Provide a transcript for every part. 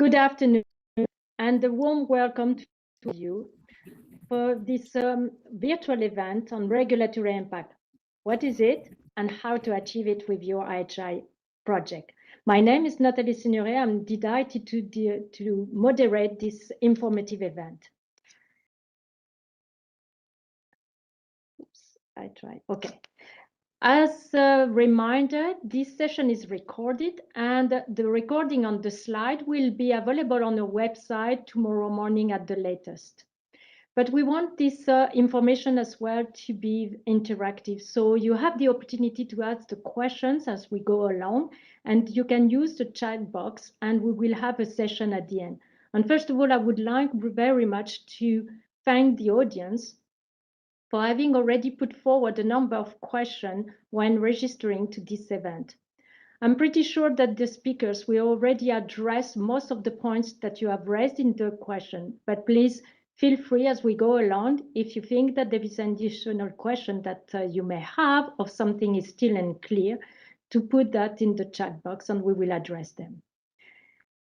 Good afternoon and a warm welcome to you for this virtual event on regulatory impact. What is it and how to achieve it with your IHI project? My name is Nathalie Signoret. I'm delighted to moderate this informative event. Oops, I tried. Okay. As a reminder, this session is recorded and the recording on the slide will be available on the website tomorrow morning at the latest. But we want this information as well to be interactive. So you have the opportunity to ask the questions as we go along, and you can use the chat box and we will have a session at the end. And first of all, I would like very much to thank the audience for having already put forward a number of questions when registering to this event. I'm pretty sure that the speakers will already address most of the points that you have raised in the question, but please feel free as we go along if you think that there is an additional question that you may have or something is still unclear to put that in the chat box and we will address them.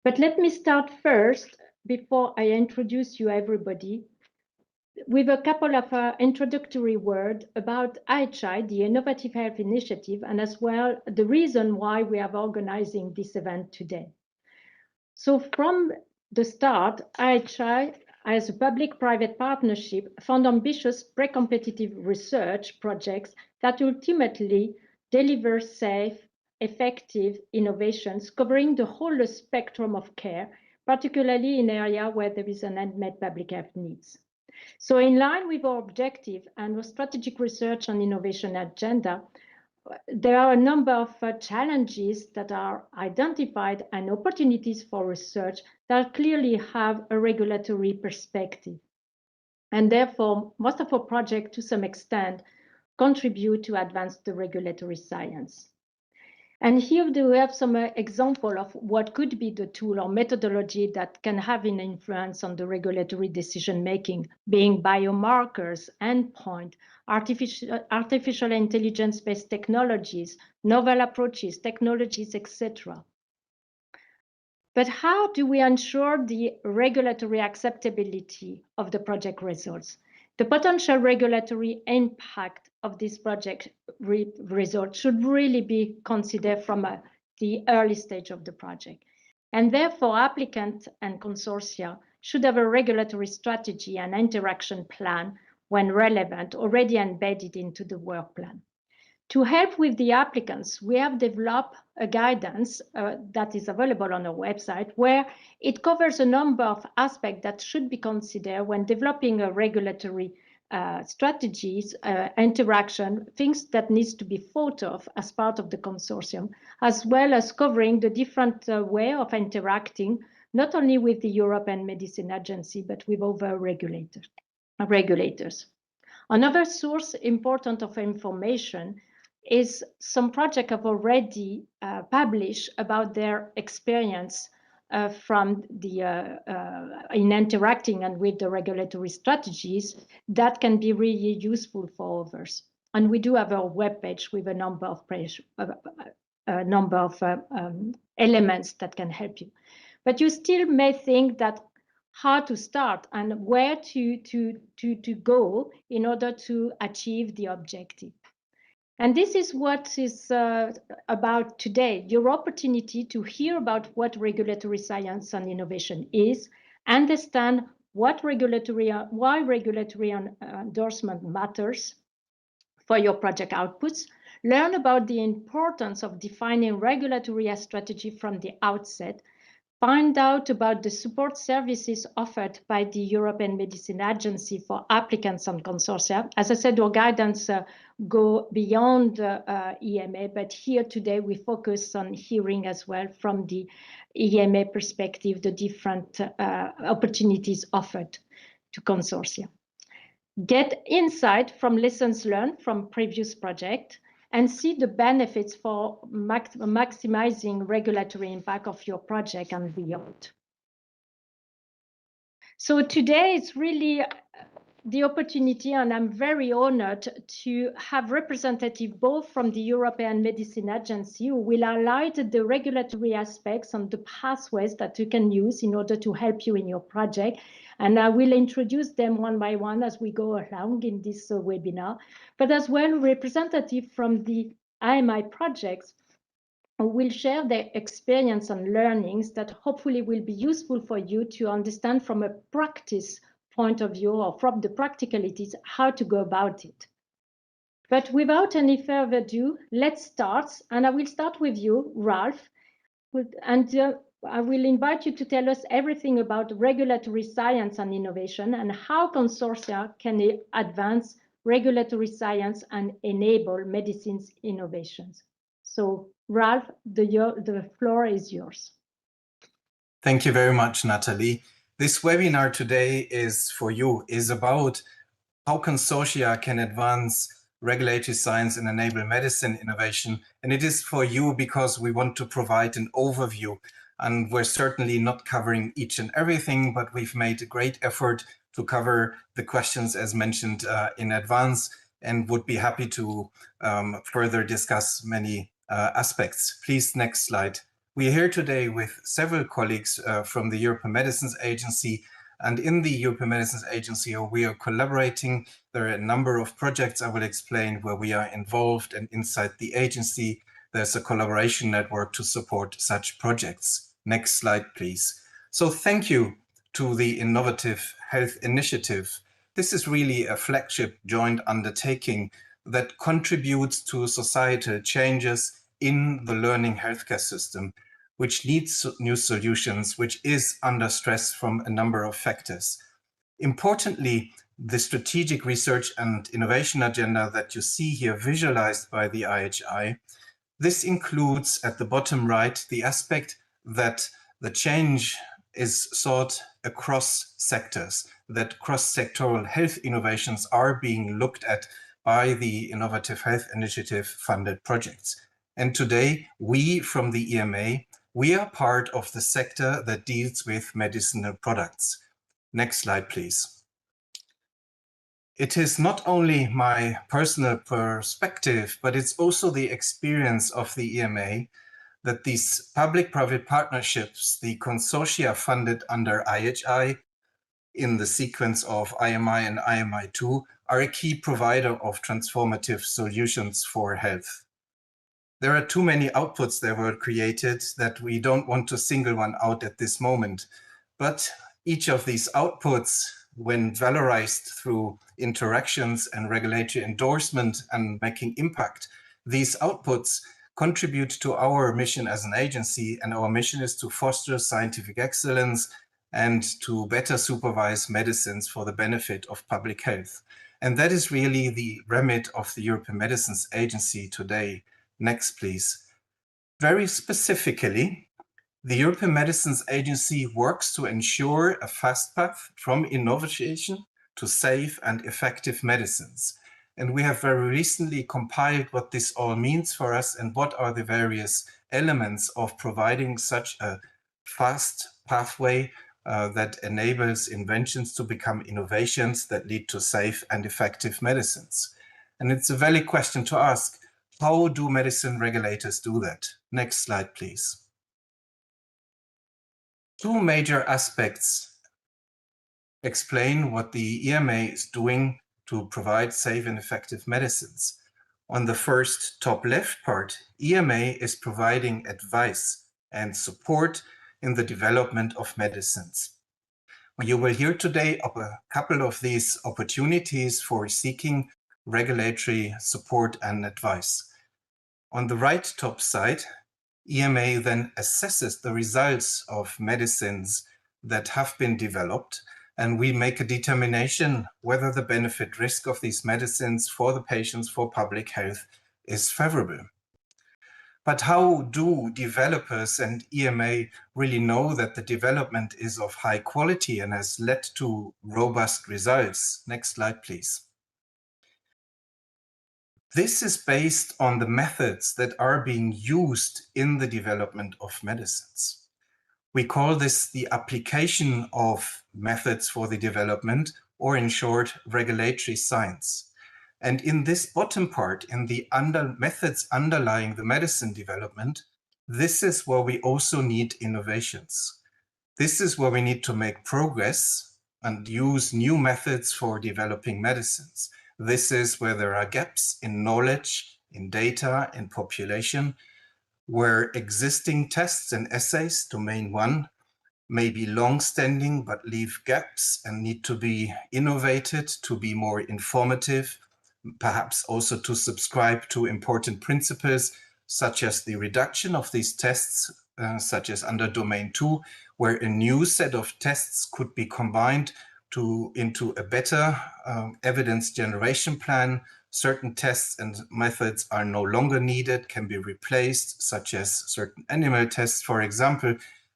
But let me start first before I introduce you everybody with a couple of introductory words about IHI, the Innovative Health Initiative, and as well the reason why we are organizing this event today. So from the start, IHI, as a public-private partnership, found ambitious pre-competitive research projects that ultimately deliver safe, effective innovations covering the whole spectrum of care, particularly in areas where there is an unmet public health needs. So in line with our objective and our strategic research and innovation agenda, there are a number of challenges that are identified and opportunities for research that clearly have a regulatory perspective. And therefore, most of our projects, to some extent, contribute to advance the regulatory science. And here we have some example of what could be the tool or methodology that can have an influence on the regulatory decision-making, being biomarkers, endpoint, artificial intelligence-based technologies, novel approaches, technologies, etc. But how do we ensure the regulatory acceptability of the project results? The potential regulatory impact of this project result should really be considered from the early stage of the project. And therefore, applicants and consortia should have a regulatory strategy and interaction plan when relevant, already embedded into the work plan. To help with the applicants, we have developed a guidance that is available on our website where it covers a number of aspects that should be considered when developing a regulatory strategies, interaction, things that needs to be thought of as part of the consortium, as well as covering the different way of interacting, not only with the European Medicine Agency, but with other regulators. Another source important of information is some projects have already published about their experience from the in interacting and with the regulatory strategies that can be really useful for others. And we do have a webpage with a number of elements that can help you. But you still may think that how to start and where to go in order to achieve the objective. And this is what is about today, your opportunity to hear about what regulatory science and innovation is, understand why regulatory endorsement matters for your project outputs, learn about the importance of defining regulatory strategy from the outset, find out about the support services offered by the European Medicine Agency for applicants and consortia. As I said, our guidance go beyond EMA, but here today we focus on hearing as well from the EMA perspective, the different opportunities offered to consortia. Get insight from lessons learned from previous projects, and see the benefits for maximizing regulatory impact of your project and beyond. So today it's really the opportunity, and I'm very honored to have representative both from the European Medicine Agency, who will highlight the regulatory aspects and the pathways that you can use in order to help you in your project. And I will introduce them one by one as we go along in this webinar, but as well representative from the IMI projects who will share their experience and learnings that hopefully will be useful for you to understand from a practice point of view or from the practicalities how to go about it. But without any further ado, let's start. And I will start with you, Ralph. And I will invite you to tell us everything about regulatory science and innovation and how consortia can advance regulatory science and enable medicine's innovations. So, Ralph, the floor is yours. Thank you very much, Natalie. This webinar today is about how consortia can advance regulatory science and enable medicine innovation. And it is for you because we want to provide an overview. And we're certainly not covering each and everything, but we've made a great effort to cover the questions as mentioned in advance, and would be happy to further discuss many aspects. Please, next slide. We are here today with several colleagues from the European Medicines Agency, and in the European Medicines Agency we are collaborating. There are a number of projects I will explain where we are involved, and inside the agency there's a collaboration network to support such projects. Next slide, please. So thank you to the Innovative Health Initiative. This is really a flagship joint undertaking that contributes to societal changes in the learning healthcare system, which needs new solutions, which is under stress from a number of factors. Importantly, the strategic research and innovation agenda that you see here visualized by the IHI, this includes at the bottom right the aspect that the change is sought across sectors, that cross-sectoral health innovations are being looked at by the Innovative Health Initiative funded projects. And today, we from the EMA, we are part of the sector that deals with medicinal products. Next slide, please. It is not only my personal perspective, but it's also the experience of the EMA that these public-private partnerships, the consortia funded under IHI in the sequence of IMI and IMI2, are a key provider of transformative solutions for health. There are too many outputs that were created that we don't want to single one out at this moment. But each of these outputs, when valorized through interactions and regulatory endorsement and making impact, these outputs contribute to our mission as an agency, and our mission is to foster scientific excellence and to better supervise medicines for the benefit of public health. And that is really the remit of the European Medicines Agency today. Next, please. Very specifically, the European Medicines Agency works to ensure a fast path from innovation to safe and effective medicines. And we have very recently compiled what this all means for us and what are the various elements of providing such a fast pathway that enables inventions to become innovations that lead to safe and effective medicines. And it's a valid question to ask, how do medicine regulators do that? Next slide, please. Two major aspects explain what the EMA is doing to provide safe and effective medicines. On the first top left part, EMA is providing advice and support in the development of medicines. You will hear today of a couple of these opportunities for seeking regulatory support and advice. On the right top side, EMA then assesses the results of medicines that have been developed, and we make a determination whether the benefit risk of these medicines for the patients, for public health, is favorable. But how do developers and EMA really know that the development is of high quality and has led to robust results? Next slide, please. This is based on the methods that are being used in the development of medicines. We call this the application of methods for the development, or in short, regulatory science. And in this bottom part, in the methods underlying the medicine development, this is where we also need innovations. This is where we need to make progress and use new methods for developing medicines. This is where there are gaps in knowledge, in data, in population, where existing tests and assays, domain one, may be long-standing but leave gaps and need to be innovated to be more informative, perhaps also to subscribe to important principles, such as the reduction of these tests, such as under domain 2, where a new set of tests could be combined into a better evidence generation plan. Certain tests and methods are no longer needed, can be replaced, such as certain animal tests, for example,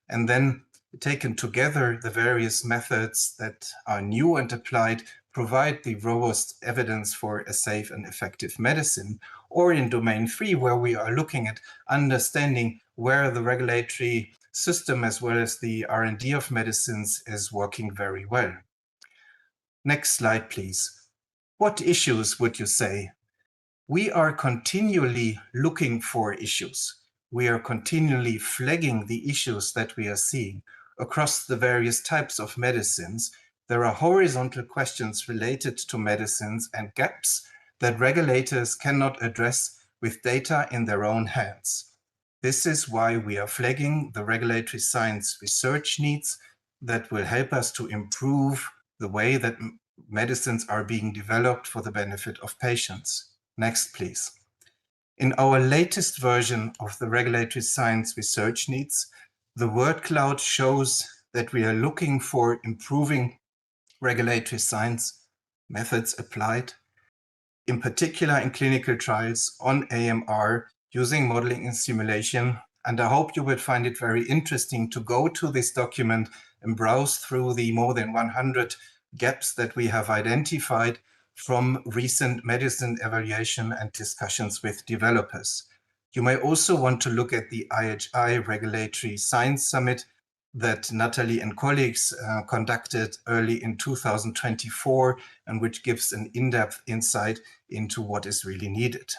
and then taken together, the various methods that are new and applied provide the robust evidence for a safe and effective medicine. Or in domain 3, where we are looking at understanding where the regulatory system as well as the R&D of medicines is working very well. Next slide, please. What issues would you say? We are continually looking for issues. We are continually flagging the issues that we are seeing across the various types of medicines. There are horizontal questions related to medicines and gaps that regulators cannot address with data in their own hands. This is why we are flagging the regulatory science research needs that will help us to improve the way that medicines are being developed for the benefit of patients. Next, please. In our latest version of the regulatory science research needs, the word cloud shows that we are looking for improving regulatory science methods applied, in particular in clinical trials on AMR using modeling and simulation. And I hope you will find it very interesting to go to this document and browse through the more than 100 gaps that we have identified from recent medicine evaluation and discussions with developers. You may also want to look at the IHI Regulatory Science Summit that Natalie and colleagues conducted early in 2024, and which gives an in-depth insight into what is really needed.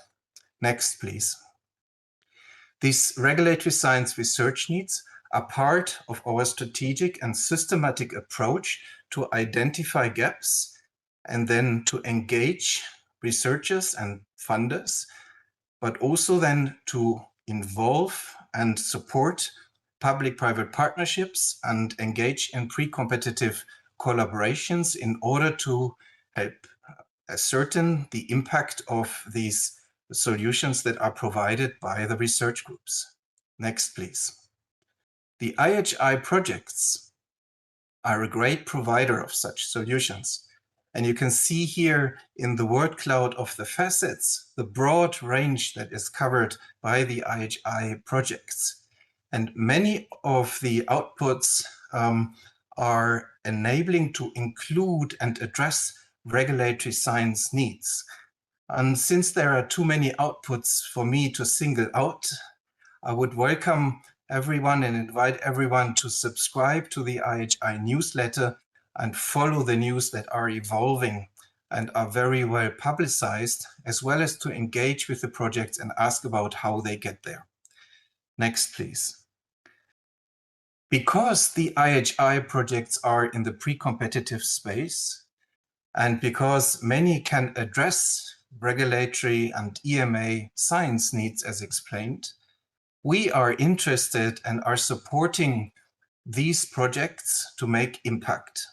Next, please. These regulatory science research needs are part of our strategic and systematic approach to identify gaps and then to engage researchers and funders, but also then to involve and support public-private partnerships and engage in pre-competitive collaborations in order to help ascertain the impact of these solutions that are provided by the research groups. Next, please. The IHI projects are a great provider of such solutions. And you can see here in the word cloud of the facets, the broad range that is covered by the IHI projects. And many of the outputs are enabling to include and address regulatory science needs. And since there are too many outputs for me to single out, I would welcome everyone and invite everyone to subscribe to the IHI newsletter and follow the news that are evolving and are very well publicized, as well as to engage with the projects and ask about how they get there. Next, please. Because the IHI projects are in the pre-competitive space, and because many can address regulatory and EMA science needs as explained, we are interested and are supporting these projects to make impact.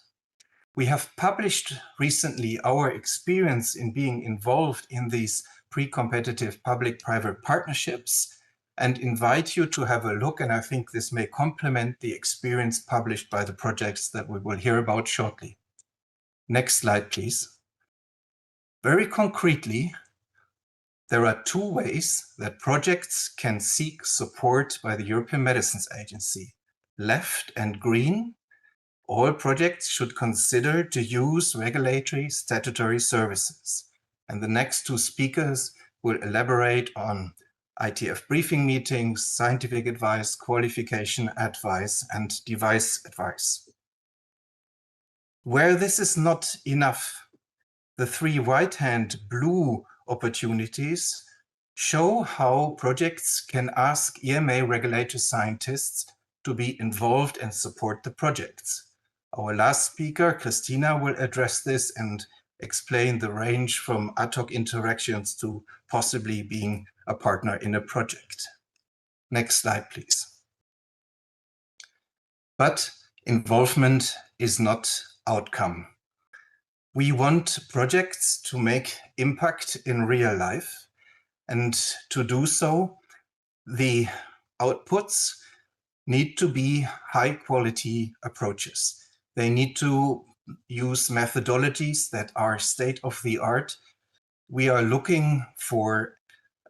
We have published recently our experience in being involved in these pre-competitive public-private partnerships and invite you to have a look, and I think this may complement the experience published by the projects that we will hear about shortly. Next slide, please. Very concretely, there are two ways that projects can seek support by the European Medicines Agency. Left and green, all projects should consider to use regulatory statutory services. And the next two speakers will elaborate on ITF briefing meetings, scientific advice, qualification advice, and device advice. Where this is not enough, the three right-hand blue opportunities show how projects can ask EMA regulator scientists to be involved and support the projects. Our last speaker, Christina, will address this and explain the range from ad hoc interactions to possibly being a partner in a project. Next slide, please. But involvement is not outcome. We want projects to make impact in real life, and to do so, the outputs need to be high quality approaches. They need to use methodologies that are state of the art. We are looking for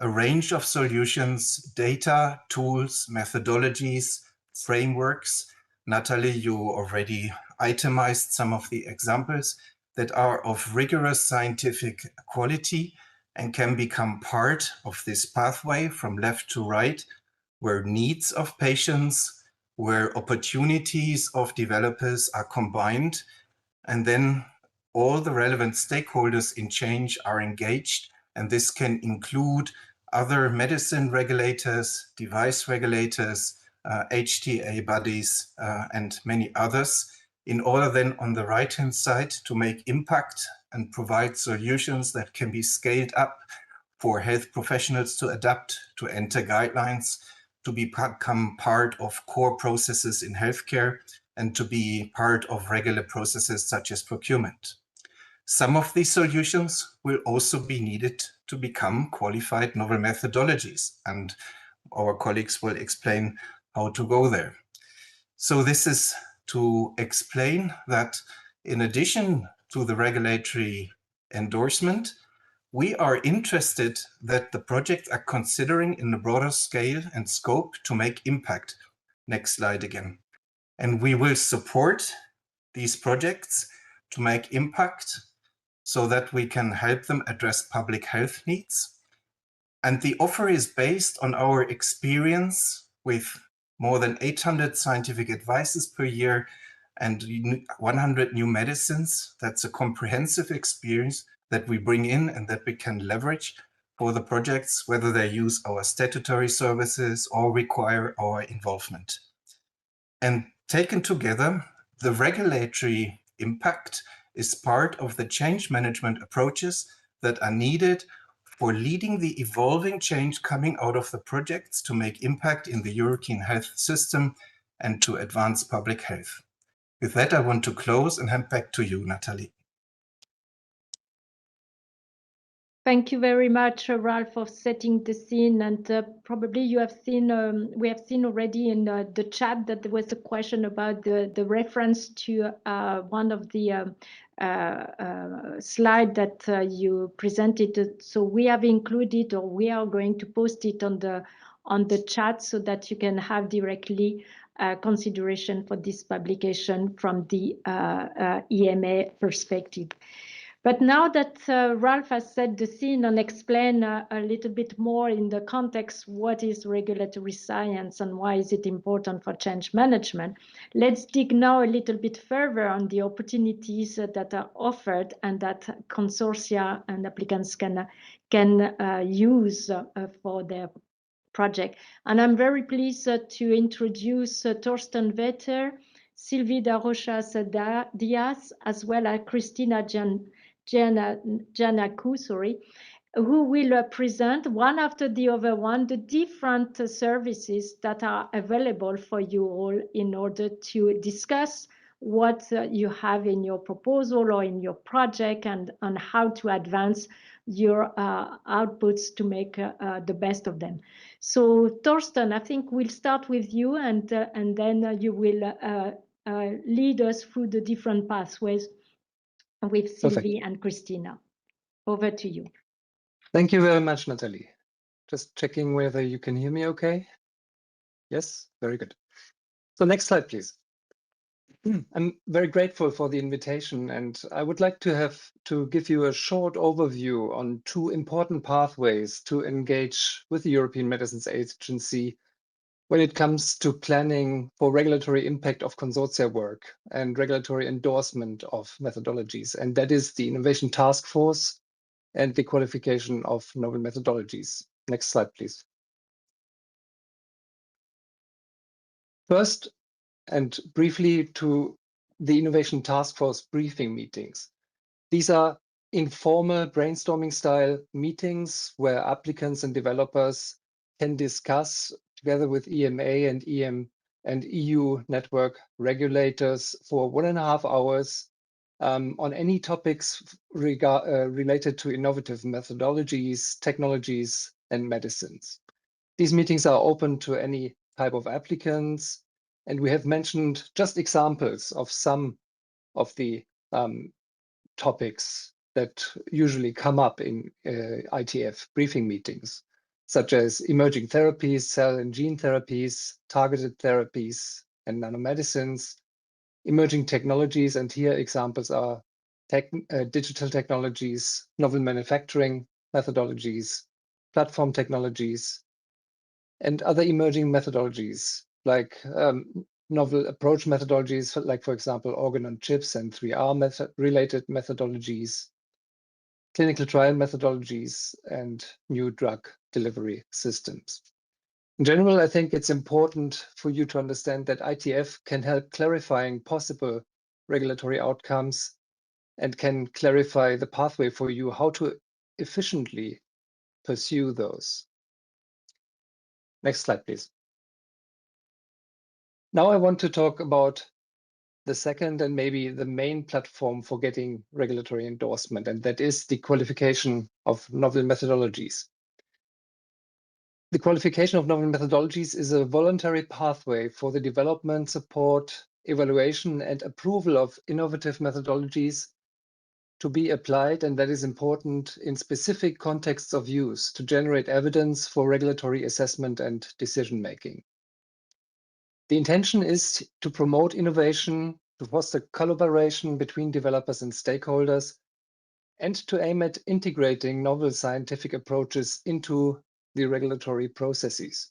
a range of solutions, data, tools, methodologies, frameworks. Natalie, you already itemized some of the examples that are of rigorous scientific quality and can become part of this pathway from left to right, where needs of patients, where opportunities of developers are combined, and then all the relevant stakeholders in change are engaged. And this can include other medicine regulators, device regulators, HTA bodies, and many others, in order then on the right-hand side to make impact and provide solutions that can be scaled up for health professionals to adapt, to enter guidelines, to become part of core processes in healthcare, and to be part of regular processes such as procurement. Some of these solutions will also be needed to become qualified novel methodologies, and our colleagues will explain how to go there. So this is to explain that in addition to the regulatory endorsement, we are interested that the projects are considering in a broader scale and scope to make impact. Next slide again. And we will support these projects to make impact so that we can help them address public health needs. And the offer is based on our experience with more than 800 scientific advices per year and 100 new medicines. That's a comprehensive experience that we bring in and that we can leverage for the projects, whether they use our statutory services or require our involvement. And taken together, the regulatory impact is part of the change management approaches that are needed for leading the evolving change coming out of the projects to make impact in the European health system and to advance public health. With that, I want to close and hand back to you, Natalie. Thank you very much, Ralph, for setting the scene. And probably you have seen, we have seen already in the chat that there was a question about the reference to one of the slide that you presented. So we have included, or we are going to post it on the chat so that you can have directly consideration for this publication from the EMA perspective. But now that Ralph has set the scene and explained a little bit more in the context, what is regulatory science and why is it important for change management, let's dig now a little bit further on the opportunities that are offered and that consortia and applicants can use for their project. And I'm very pleased to introduce Torsten Vetter, Sylvie Darochas Diaz, as well as Christina Janaku, who will present one after the other one the different services that are available for you all in order to discuss what you have in your proposal or in your project and on how to advance your outputs to make the best of them. So Torsten, I think we'll start with you and then you will lead us through the different pathways with Sylvie and Christina. Over to you. Thank you very much, Natalie. Just checking whether you can hear me okay. Yes, very good. So next slide, please. I'm very grateful for the invitation, and I would like to give you a short overview on two important pathways to engage with the European Medicines Agency when it comes to planning for regulatory impact of consortia work and regulatory endorsement of methodologies. And that is the Innovation Task Force and the qualification of novel methodologies. Next slide, please. First, and briefly, to the Innovation Task Force briefing meetings. These are informal brainstorming style meetings where applicants and developers can discuss together with EMA and EU network regulators for 1.5 hours on any topics related to innovative methodologies, technologies, and medicines. These meetings are open to any type of applicants, and we have mentioned just examples of some of the topics that usually come up in ITF briefing meetings, such as emerging therapies, cell and gene therapies, targeted therapies, and nanomedicines, emerging technologies, and here examples are digital technologies, novel manufacturing methodologies, platform technologies, and other emerging methodologies like novel approach methodologies, like, for example, organ on chips and 3R related methodologies, clinical trial methodologies, and new drug delivery systems. In general, I think it's important for you to understand that ITF can help clarifying possible regulatory outcomes and can clarify the pathway for you how to efficiently pursue those. Next slide, please. Now I want to talk about the second and maybe the main platform for getting regulatory endorsement, and that is the qualification of novel methodologies. The qualification of novel methodologies is a voluntary pathway for the development, support, evaluation, and approval of innovative methodologies to be applied, and that is important in specific contexts of use to generate evidence for regulatory assessment and decision-making. The intention is to promote innovation, to foster collaboration between developers and stakeholders, and to aim at integrating novel scientific approaches into the regulatory processes.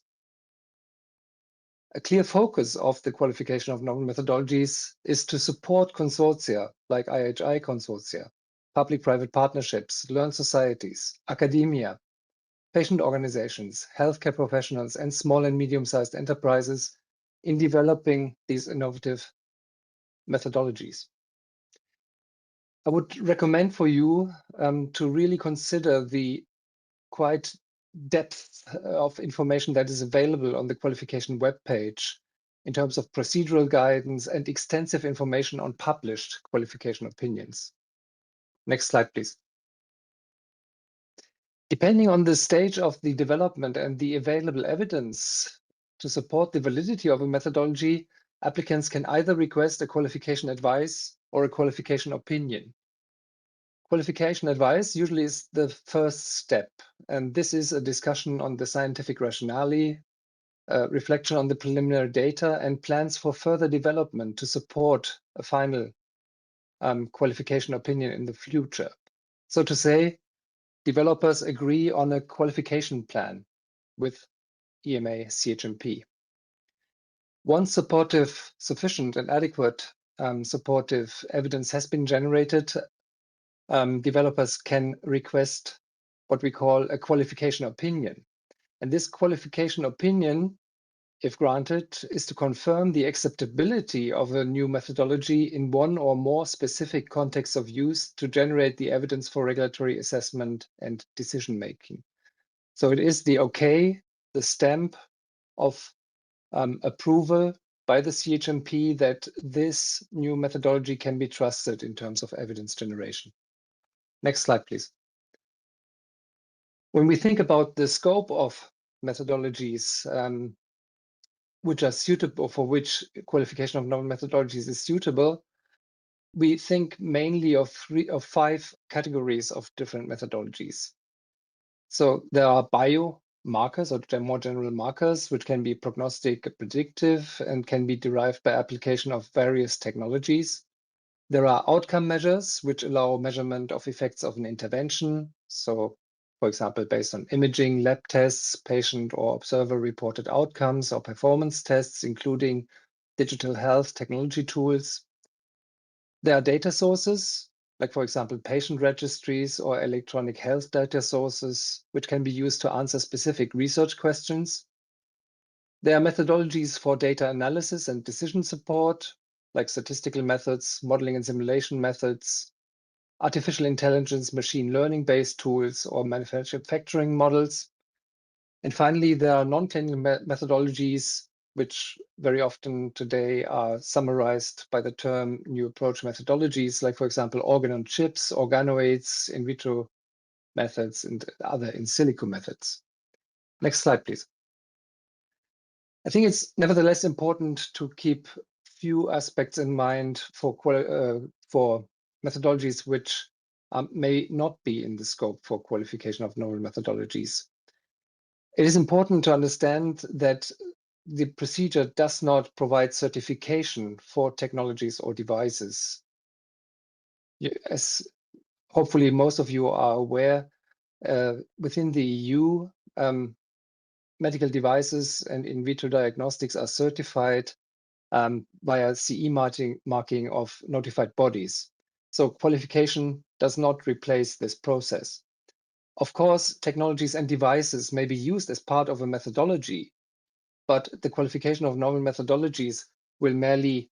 A clear focus of the qualification of novel methodologies is to support consortia like IHI consortia, public-private partnerships, learned societies, academia, patient organizations, healthcare professionals, and small and medium-sized enterprises in developing these innovative methodologies. I would recommend for you to really consider the quite depth of information that is available on the qualification webpage in terms of procedural guidance and extensive information on published qualification opinions. Next slide, please. Depending on the stage of the development and the available evidence to support the validity of a methodology, applicants can either request a qualification advice or a qualification opinion. Qualification advice usually is the first step, and this is a discussion on the scientific rationale, reflection on the preliminary data, and plans for further development to support a final qualification opinion in the future. So to say, developers agree on a qualification plan with EMA CHMP. Once supportive, sufficient and adequate supportive evidence has been generated, developers can request what we call a qualification opinion. And this qualification opinion, if granted, is to confirm the acceptability of a new methodology in one or more specific contexts of use to generate the evidence for regulatory assessment and decision-making. So it is the okay, the stamp of approval by the CHMP that this new methodology can be trusted in terms of evidence generation. Next slide, please. When we think about the scope of methodologies which are suitable, for which qualification of novel methodologies is suitable, we think mainly of 5 categories of different methodologies. So there are biomarkers, or more general markers, which can be prognostic, predictive, and can be derived by application of various technologies. There are outcome measures, which allow measurement of effects of an intervention. So for example, based on imaging, lab tests, patient or observer-reported outcomes, or performance tests, including digital health technology tools. There are data sources, like, for example, patient registries or electronic health data sources, which can be used to answer specific research questions. There are methodologies for data analysis and decision support, like statistical methods, modeling and simulation methods, artificial intelligence, machine learning-based tools, or manufacturing models. And finally, there are non-clinical methodologies, which very often today are summarized by the term new approach methodologies, like, for example, organ on chips, organoids, in vitro methods, and other in silico methods. Next slide, please. I think it's nevertheless important to keep few aspects in mind for methodologies which may not be in the scope for qualification of novel methodologies. It is important to understand that the procedure does not provide certification for technologies or devices. As hopefully most of you are aware, within the EU, medical devices and in vitro diagnostics are certified via CE marking of notified bodies. So qualification does not replace this process. Of course, technologies and devices may be used as part of a methodology, but the qualification of novel methodologies will merely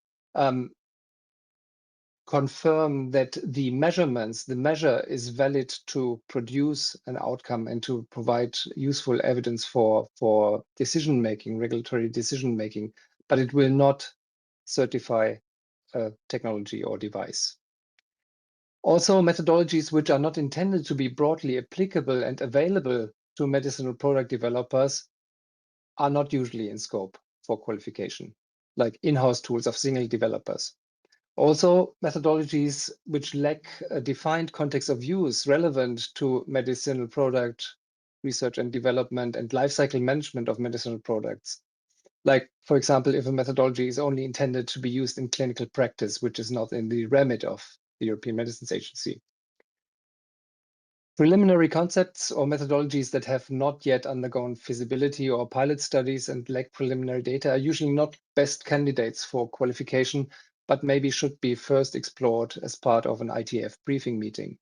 confirm that the measure is valid to produce an outcome and to provide useful evidence for decision-making, regulatory decision-making, but it will not certify a technology or device. Also, methodologies which are not intended to be broadly applicable and available to medicinal product developers are not usually in scope for qualification, like in-house tools of single developers. Also, methodologies which lack a defined context of use relevant to medicinal product research and development and lifecycle management of medicinal products. Like, for example, if a methodology is only intended to be used in clinical practice, which is not in the remit of the European Medicines Agency. Preliminary concepts or methodologies that have not yet undergone feasibility or pilot studies and lack preliminary data are usually not best candidates for qualification, but maybe should be first explored as part of an ITF briefing meeting.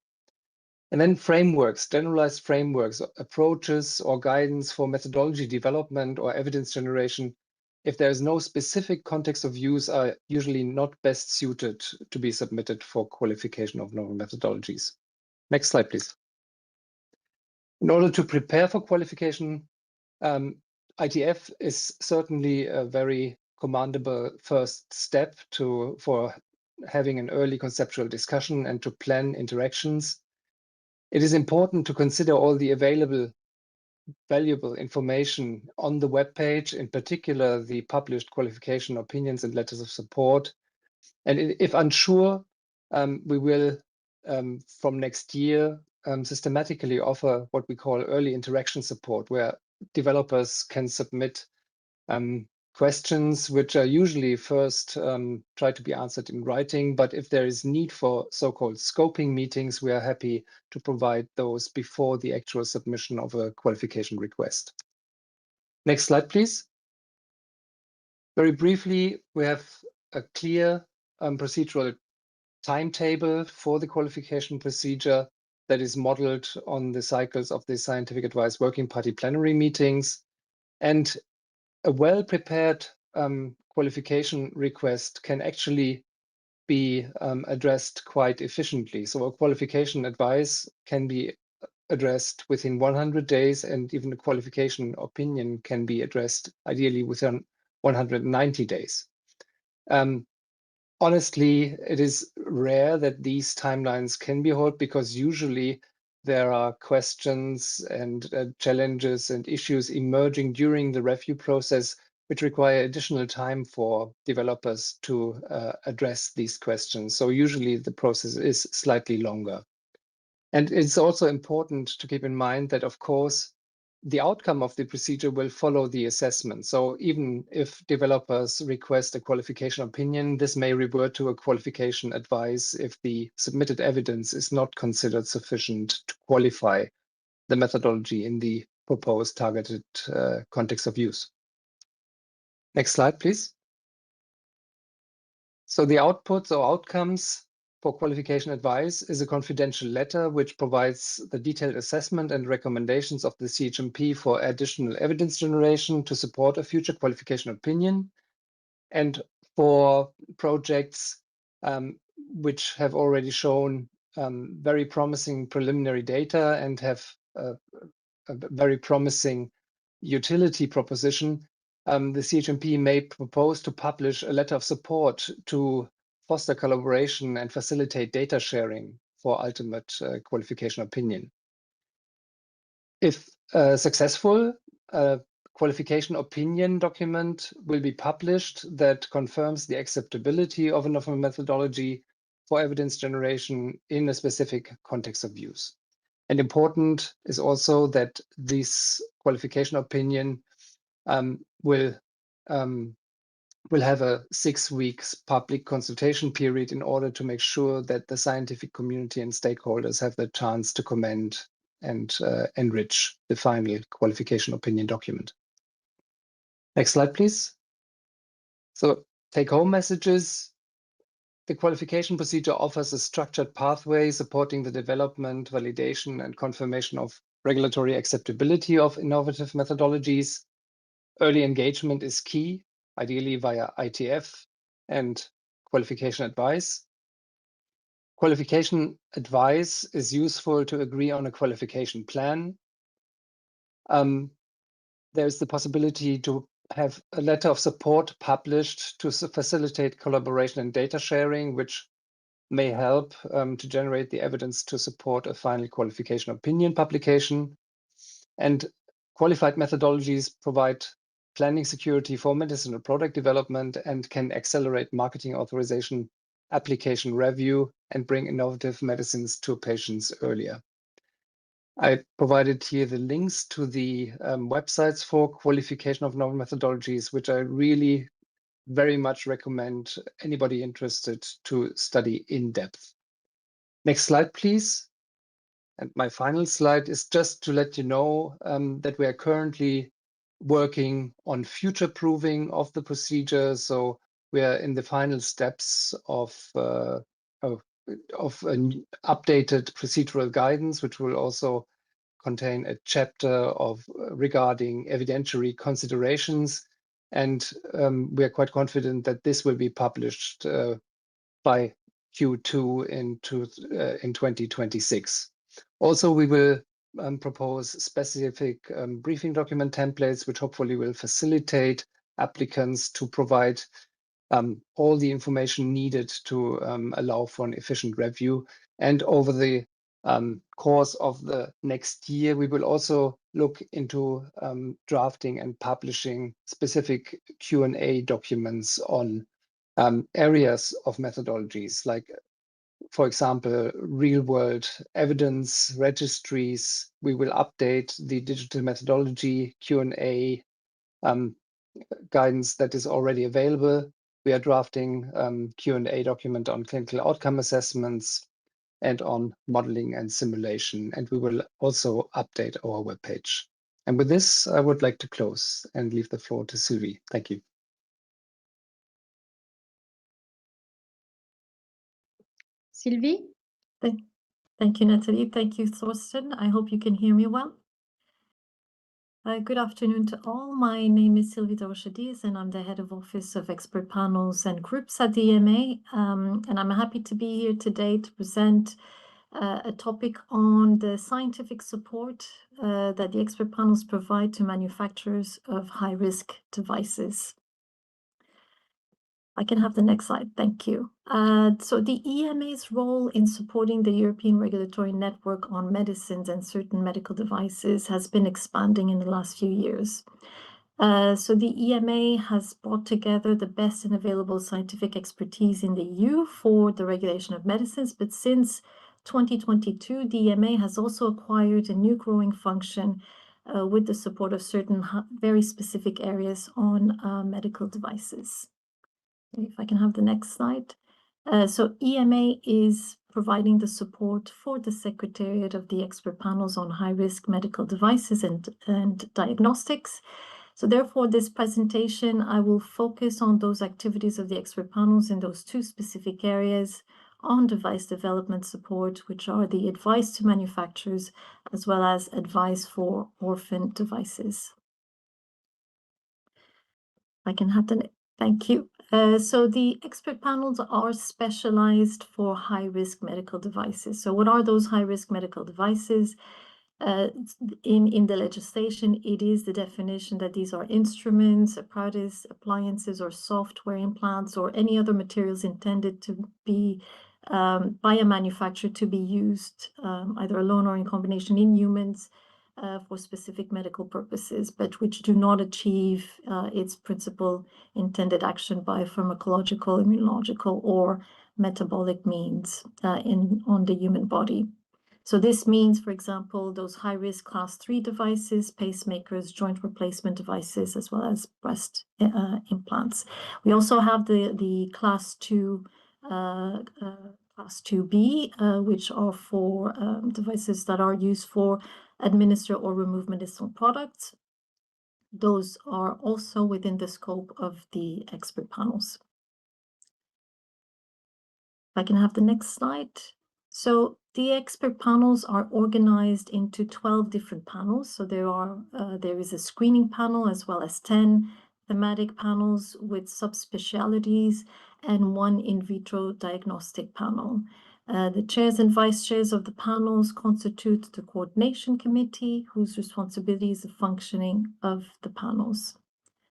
And then frameworks, generalized frameworks, approaches or guidance for methodology development or evidence generation, if there is no specific context of use, are usually not best suited to be submitted for qualification of novel methodologies. Next slide, please. In order to prepare for qualification, ITF is certainly a very commendable first step for having an early conceptual discussion and to plan interactions. It is important to consider all the available valuable information on the webpage, in particular the published qualification opinions and letters of support. And if unsure, we will, from next year, systematically offer what we call early interaction support, where developers can submit questions which are usually first try to be answered in writing. But if there is need for so-called scoping meetings, we are happy to provide those before the actual submission of a qualification request. Next slide, please. Very briefly, we have a clear procedural timetable for the qualification procedure that is modeled on the cycles of the Scientific Advice Working Party plenary meetings. And a well-prepared qualification request can actually be addressed quite efficiently. So a qualification advice can be addressed within 100 days, and even a qualification opinion can be addressed ideally within 190 days. Honestly, it is rare that these timelines can be held because usually there are questions and challenges and issues emerging during the review process, which require additional time for developers to address these questions. So usually the process is slightly longer. And it's also important to keep in mind that, of course, the outcome of the procedure will follow the assessment. So even if developers request a qualification opinion, this may revert to a qualification advice if the submitted evidence is not considered sufficient to qualify the methodology in the proposed targeted context of use. Next slide, please. So the outputs or outcomes for qualification advice is a confidential letter which provides the detailed assessment and recommendations of the CHMP for additional evidence generation to support a future qualification opinion, and for projects which have already shown very promising preliminary data and have a very promising utility proposition, the CHMP may propose to publish a letter of support to foster collaboration and facilitate data sharing for ultimate qualification opinion. If successful, a qualification opinion document will be published that confirms the acceptability of a novel methodology for evidence generation in a specific context of use. And important is also that this qualification opinion will have a 6 weeks public consultation period in order to make sure that the scientific community and stakeholders have the chance to comment and enrich the final qualification opinion document. Next slide, please. So take-home messages. The qualification procedure offers a structured pathway supporting the development, validation, and confirmation of regulatory acceptability of innovative methodologies. Early engagement is key, ideally via ITF and qualification advice. Qualification advice is useful to agree on a qualification plan. There's the possibility to have a letter of support published to facilitate collaboration and data sharing, which may help to generate the evidence to support a final qualification opinion publication. And qualified methodologies provide planning security for medicinal product development and can accelerate marketing authorization, application review, and bring innovative medicines to patients earlier. I provided here the links to the websites for qualification of novel methodologies, which I really very much recommend anybody interested to study in depth. Next slide, please. And my final slide is just to let you know that we are currently working on future proofing of the procedure. So we are in the final steps of an updated procedural guidance, which will also contain a chapter of regarding evidentiary considerations. And we are quite confident that this will be published by Q2 in 2026. Also, we will propose specific briefing document templates, which hopefully will facilitate applicants to provide all the information needed to allow for an efficient review. And over the course of the next year, we will also look into drafting and publishing specific Q&A documents on areas of methodologies, like, for example, real-world evidence registries. We will update the digital methodology Q&A guidance that is already available. We are drafting Q&A document on clinical outcome assessments and on modeling and simulation, and we will also update our webpage. And with this, I would like to close and leave the floor to Sylvie. Thank you. Sylvie? Thank you, Nathalie. Thank you, Thorsten. I hope you can hear me well. Good afternoon to all. My name is Sylvie Dorchadis, and I'm the head of Office of Expert Panels and Groups at the EMA. And I'm happy to be here today to present a topic on the scientific support that the expert panels provide to manufacturers of high-risk devices. I can have the next slide. Thank you. So the EMA's role in supporting the European regulatory network on medicines and certain medical devices has been expanding in the last few years. So the EMA has brought together the best and available scientific expertise in the EU for the regulation of medicines. But since 2022, the EMA has also acquired a new growing function with the support of certain very specific areas on medical devices. If I can have the next slide. So EMA is providing the support for the Secretariat of the expert panels on high-risk medical devices and diagnostics. So therefore, this presentation, I will focus on those activities of the expert panels in those two specific areas on device development support, which are the advice to manufacturers as well as advice for orphan devices. I can have the, thank you. So the expert panels are specialized for high-risk medical devices. So what are those high-risk medical devices? In the legislation, it is the definition that these are instruments, apparatus, appliances, or software implants, or any other materials intended to be by a manufacturer to be used either alone or in combination in humans for specific medical purposes, but which do not achieve its principal intended action by pharmacological, immunological, or metabolic means on the human body. So this means, for example, those high-risk class 3 devices, pacemakers, joint replacement devices, as well as breast implants. We also have the class 2, class 2B, which are for devices that are used for administer or remove medicinal products. Those are also within the scope of the expert panels. If I can have the next slide. So the expert panels are organized into 12 different panels. So there is a screening panel as well as 10 thematic panels with subspecialties and 1 in vitro diagnostic panel. The chairs and vice chairs of the panels constitute the coordination committee, whose responsibility is the functioning of the panels.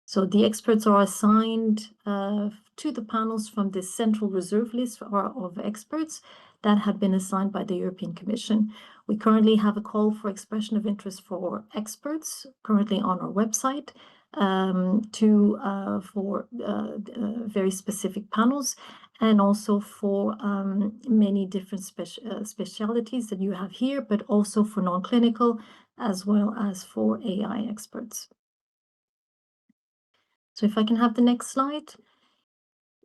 So the experts are assigned to the panels from this central reserve list of experts that have been assigned by the European Commission. We currently have a call for expression of interest for experts currently on our website for very specific panels, and also for many different specialities that you have here, but also for non-clinical as well as for AI experts. So if I can have the next slide.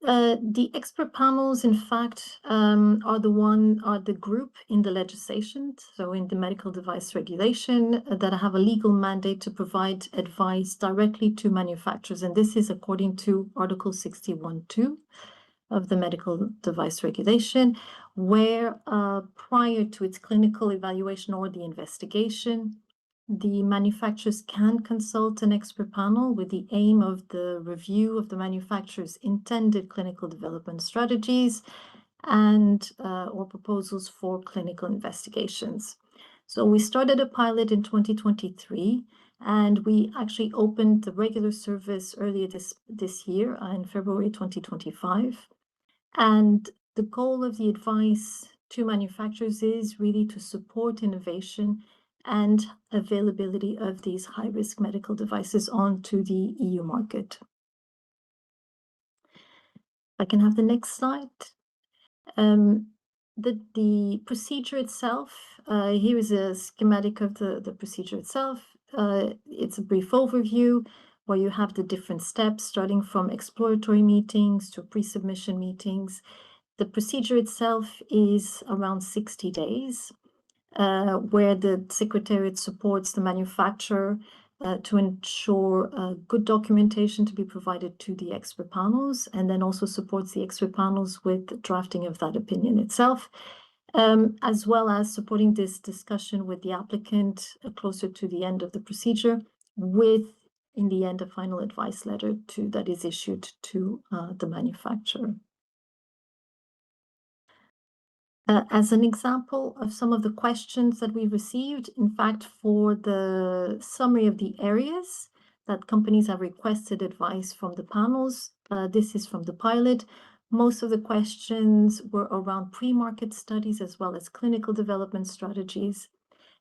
The expert panels, in fact, are the group in the legislation, so in the medical device regulation, that have a legal mandate to provide advice directly to manufacturers. And this is according to Article 61(2) of the medical device regulation, where prior to its clinical evaluation or the investigation, the manufacturers can consult an expert panel with the aim of the review of the manufacturer's intended clinical development strategies and or proposals for clinical investigations. So we started a pilot in 2023, and we actually opened the regular service earlier this year in February 2025. And the goal of the advice to manufacturers is really to support innovation and availability of these high-risk medical devices onto the EU market. I can have the next slide. The procedure itself, here is a schematic of the procedure itself. It's a brief overview where you have the different steps, starting from exploratory meetings to pre-submission meetings. The procedure itself is around 60 days. Where the Secretariat supports the manufacturer to ensure good documentation to be provided to the expert panels, and then also supports the expert panels with drafting of that opinion itself, as well as supporting this discussion with the applicant closer to the end of the procedure, with, in the end, a final advice letter that is issued to the manufacturer. As an example of some of the questions that we received, in fact, for the summary of the areas that companies have requested advice from the panels, this is from the pilot. Most of the questions were around pre-market studies as well as clinical development strategies.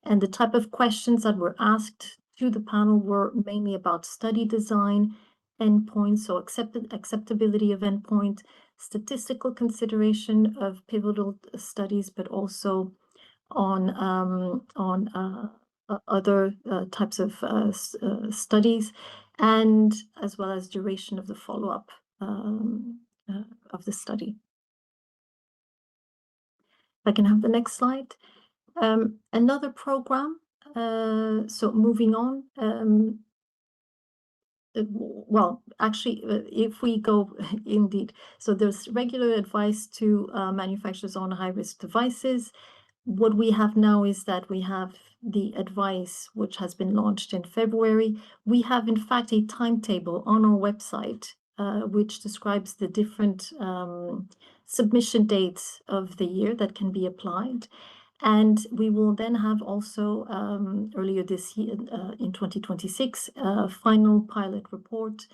And the type of questions that were asked to the panel were mainly about study design, endpoints, so acceptability of endpoint, statistical consideration of pivotal studies, but also on other types of studies, and as well as duration of the follow-up of the study. I can have the next slide. Another program, so moving on, well, actually, if we go indeed, so there's regular advice to manufacturers on high-risk devices. What we have now is that we have the advice, which has been launched in February. We have, in fact, a timetable on our website, which describes the different submission dates of the year that can be applied. And we will then have also earlier this year, in 2026, a final pilot report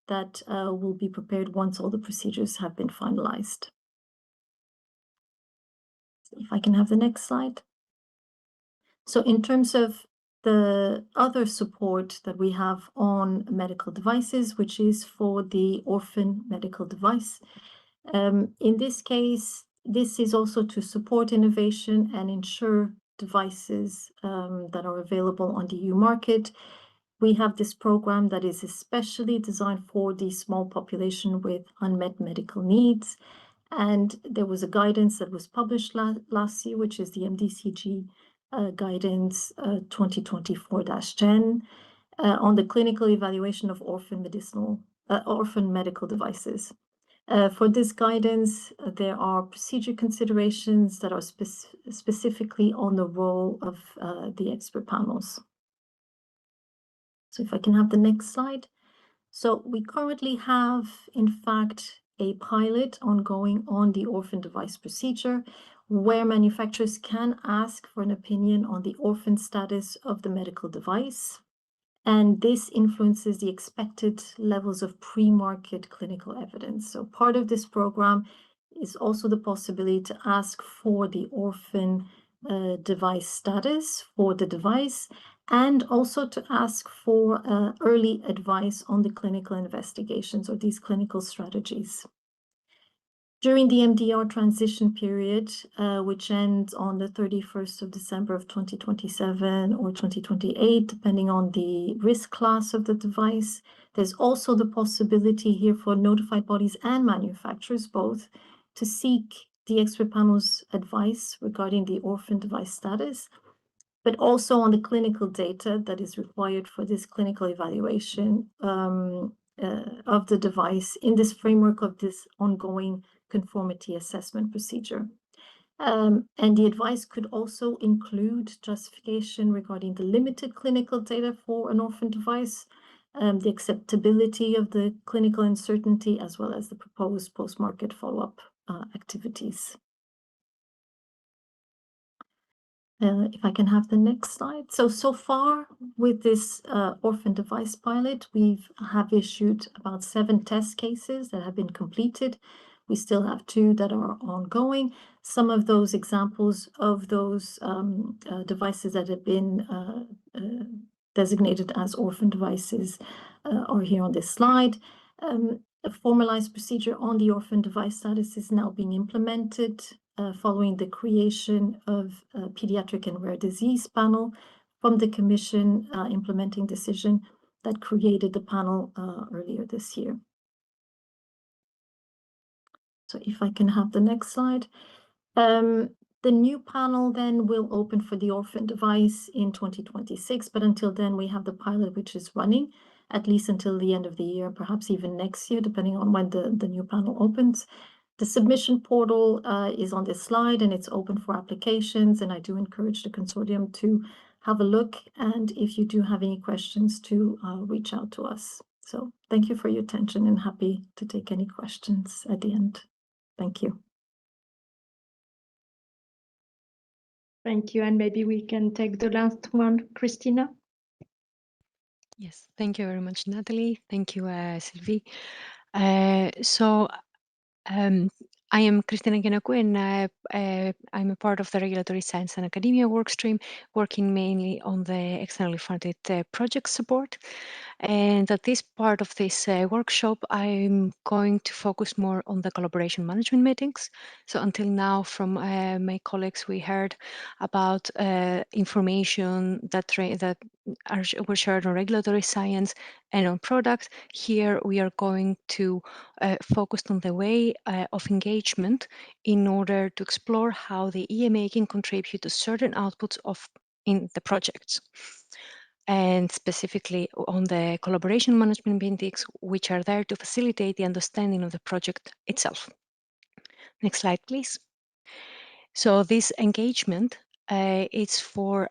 that will be prepared once all the procedures have been finalized. If I can have the next slide. So in terms of the other support that we have on medical devices, which is for the orphan medical device, in this case, this is also to support innovation and ensure devices that are available on the EU market. We have this program that is especially designed for the small population with unmet medical needs. And there was a guidance that was published last year, which is the MDCG guidance 2024-10 on the clinical evaluation of orphan medical devices. For this guidance, there are procedure considerations that are specifically on the role of the expert panels. So if I can have the next slide. So we currently have, in fact, a pilot ongoing on the orphan device procedure, where manufacturers can ask for an opinion on the orphan status of the medical device. And this influences the expected levels of pre-market clinical evidence. So part of this program is also the possibility to ask for the orphan device status for the device, and also to ask for early advice on the clinical investigations or these clinical strategies. During the MDR transition period, which ends on the 31st of December of 2027 or 2028, depending on the risk class of the device, there's also the possibility here for notified bodies and manufacturers both to seek the expert panel's advice regarding the orphan device status, but also on the clinical data that is required for this clinical evaluation of the device in this framework of this ongoing conformity assessment procedure. And the advice could also include justification regarding the limited clinical data for an orphan device, the acceptability of the clinical uncertainty, as well as the proposed post-market follow-up activities. If I can have the next slide. So far with this orphan device pilot, we have issued about 7 test cases that have been completed. We still have 2 that are ongoing. Some of those examples of those devices that have been designated as orphan devices are here on this slide. A formalized procedure on the orphan device status is now being implemented following the creation of a pediatric and rare disease panel from the Commission implementing decision that created the panel earlier this year. So if I can have the next slide. The new panel then will open for the orphan device in 2026, but until then we have the pilot which is running at least until the end of the year, perhaps even next year, depending on when the new panel opens. The submission portal is on this slide and it's open for applications, and I do encourage the consortium to have a look, and if you do have any questions to reach out to us. So thank you for your attention and happy to take any questions at the end. Thank you. Thank you. And maybe we can take the last one, Christina. Yes, thank you very much, Natalie. Thank you, Sylvie. I am Cristina Gianacu, and I'm a part of the Regulatory Science and Academia workstream, working mainly on the externally funded project support. And at this part of this workshop, I'm going to focus more on the collaboration management meetings. So until now, from my colleagues, we heard about information that were shared on regulatory science and on product. Here, we are going to focus on the way of engagement in order to explore how the EMA can contribute to certain outputs in the projects, and specifically on the collaboration management meetings, which are there to facilitate the understanding of the project itself. Next slide, please. So this engagement it's for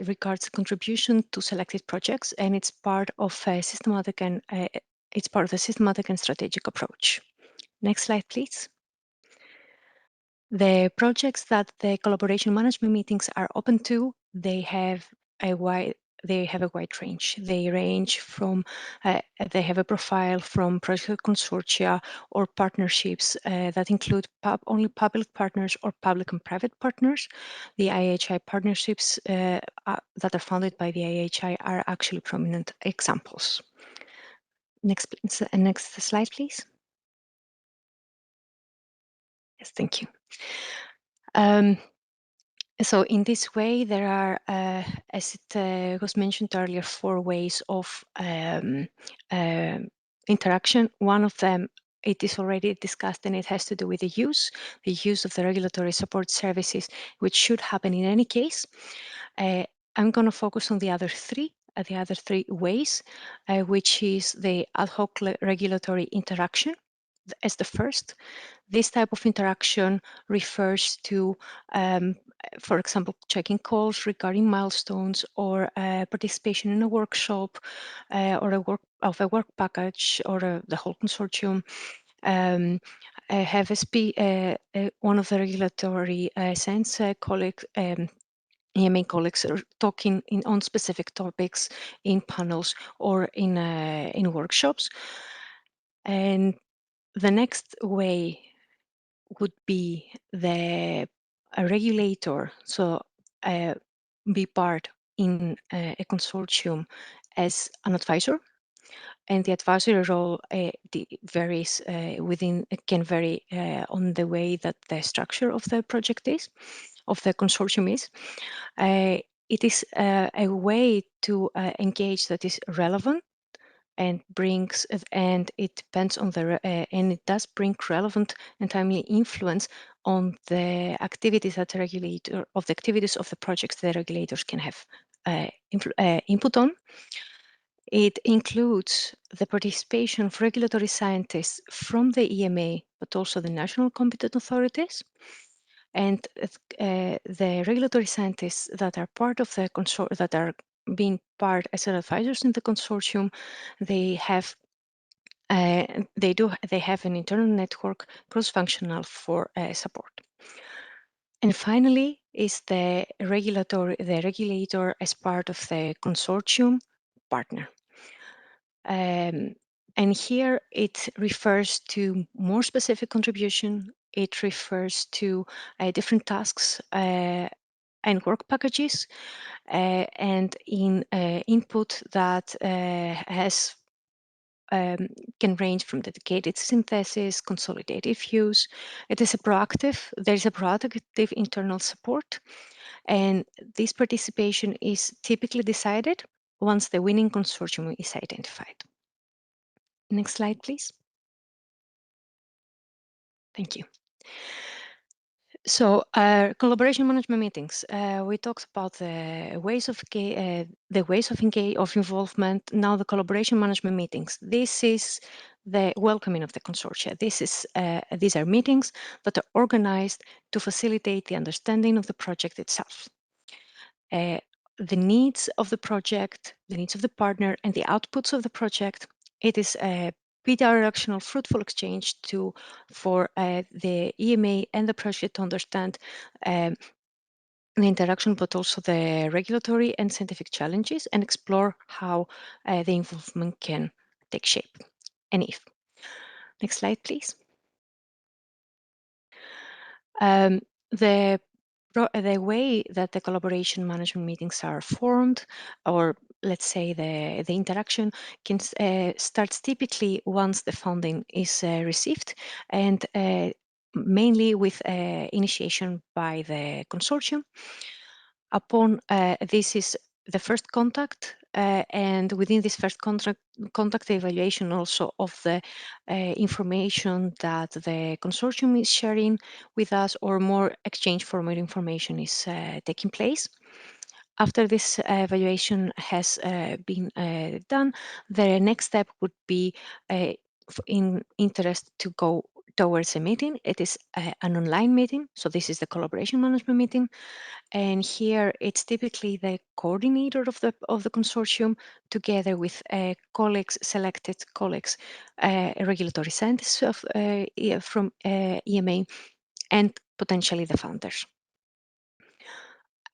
regards contribution to selected projects, and it's part of a systematic and strategic approach. Next slide, please. The projects that the collaboration management meetings are open to, they have a wide range. They range from, they have a profile from project consortia or partnerships that include only public partners or public and private partners. The IHI partnerships that are funded by the IHI are actually prominent examples. Next slide, please. Yes, thank you. So in this way, there are, as it was mentioned earlier, 4 ways of interaction. One of them, it is already discussed, and it has to do with the use of the regulatory support services, which should happen in any case. I'm going to focus on the other 3 ways, which is the ad hoc regulatory interaction as the first. This type of interaction refers to, for example, checking calls regarding milestones or participation in a workshop or a work package or the whole consortium. Have one of the regulatory science colleagues, EMA colleagues, are talking on specific topics in panels or in workshops. And the next way would be a regulator, so be part in a consortium as an advisor, and the advisory role varies can vary on the way that the structure of the project is, of the consortium is. It is a way to engage that is relevant and it depends on and it does bring relevant and timely influence on the activities that the regulator of the projects the regulators can have input on. It includes the participation of regulatory scientists from the EMA, but also the national competent authorities. And the regulatory scientists that are part of the consortium, that are being part as advisors in the consortium, they have an internal network cross-functional for support. And finally is the regulator as part of the consortium partner. And here it refers to more specific contribution. It refers to different tasks and work packages and in input that can range from dedicated synthesis, consolidated views. There is a proactive internal support, and this participation is typically decided once the winning consortium is identified. Next slide, please. Thank you. So collaboration management meetings. We talked about the ways of involvement. Now the collaboration management meetings. This is the welcoming of the consortia. These are meetings that are organized to facilitate the understanding of the project itself. The needs of the project, the needs of the partner, and the outputs of the project. It is a bidirectional, fruitful exchange for the EMA and the project to understand the interaction, but also the regulatory and scientific challenges, and explore how the involvement can take shape, and if. Next slide, please. The way that the collaboration management meetings are formed or let's say the interaction can starts typically once the funding is received, and mainly with initiation by the consortium. Upon this is the first contact, and within this first contact evaluation also of the information that the consortium is sharing with us, or more exchange for more information is taking place. After this evaluation has been done, the next step would be in interest to go towards a meeting. It is an online meeting, so this is the collaboration management meeting, and here it's typically the coordinator of the consortium, together with colleagues, selected colleagues, regulatory scientists from EMA, and potentially the founders.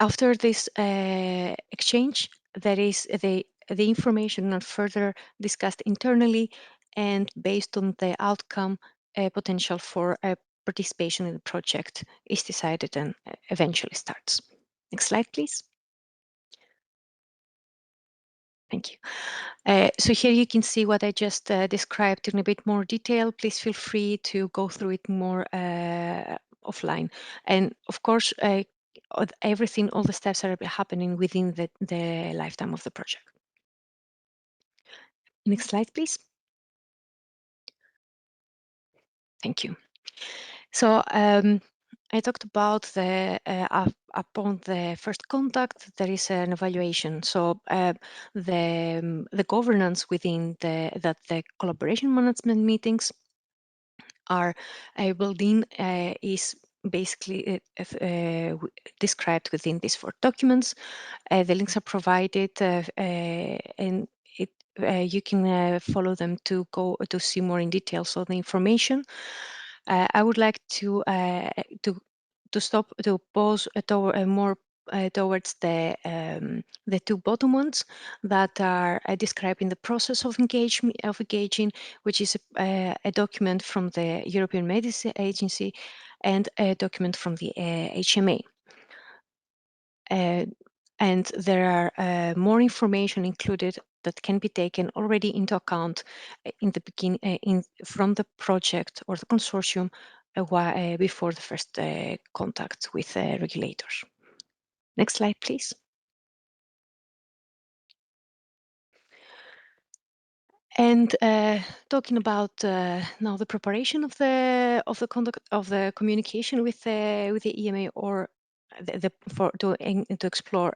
After this exchange, there is the information not further discussed internally, and based on the outcome, potential for participation in the project is decided and eventually starts. Next slide, please. Thank you. So here you can see what I just described in a bit more detail. Please feel free to go through it more offline. And of course, everything, all the steps are happening within the lifetime of the project. Next slide, please. Thank you. So I talked about the upon the first contact, there is an evaluation. So the governance within the collaboration management meetings are built in is basically described within these 4 documents. The links are provided, and you can follow them to go to see more in details of the information. I would like to stop to pause more towards the 2 bottom ones that are describing the process of engaging, which is a document from the European Medicine Agency and a document from the HMA. And there are more information included that can be taken already into account in the beginning from the project or the consortium before the first contact with regulators. Next slide, please. And talking about now the preparation of the conduct of the communication with the EMA, or to explore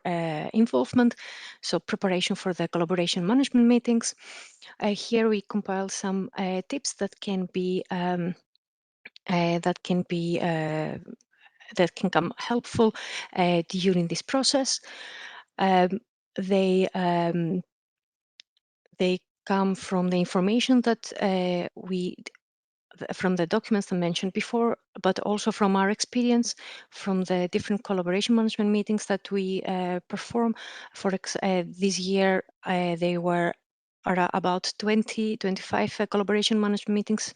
involvement. So preparation for the collaboration management meetings. Here we compile some tips that can come helpful during this process. They come from the information that from the documents I mentioned before, but also from our experience from the different collaboration management meetings that we perform. For this year, they were about 25 collaboration management meetings,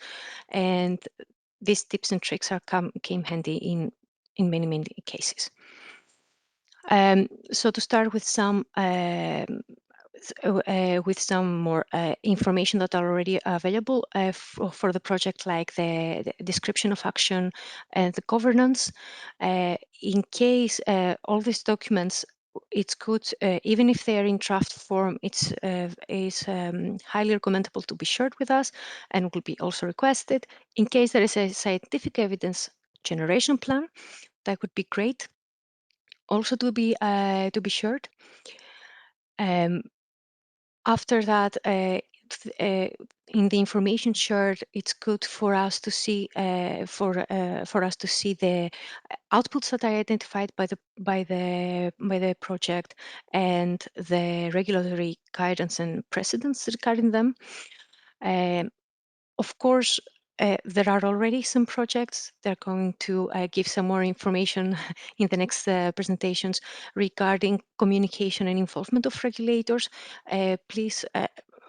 and these tips and tricks came handy in many cases. So to start with some more information that are already available for the project, like the description of action and the governance. In case all these documents, it's good, even if they are in draft form, it's highly recommendable to be shared with us, and will be also requested. In case there is a scientific evidence generation plan, that would be great also to be shared. After that, in the information shared, it's good for us to see the outputs that are identified by the project, and the regulatory guidance and precedents regarding them. Of course, there are already some projects. They're going to give some more information in the next presentations regarding communication and involvement of regulators. Please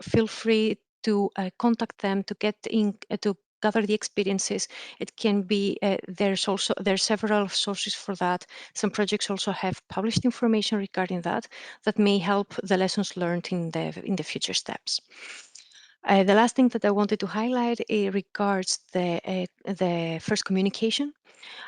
feel free to contact them to get in to gather the experiences. It can be there's several sources for that. Some projects also have published information regarding that may help the lessons learned in the future steps. The last thing that I wanted to highlight regards the first communication.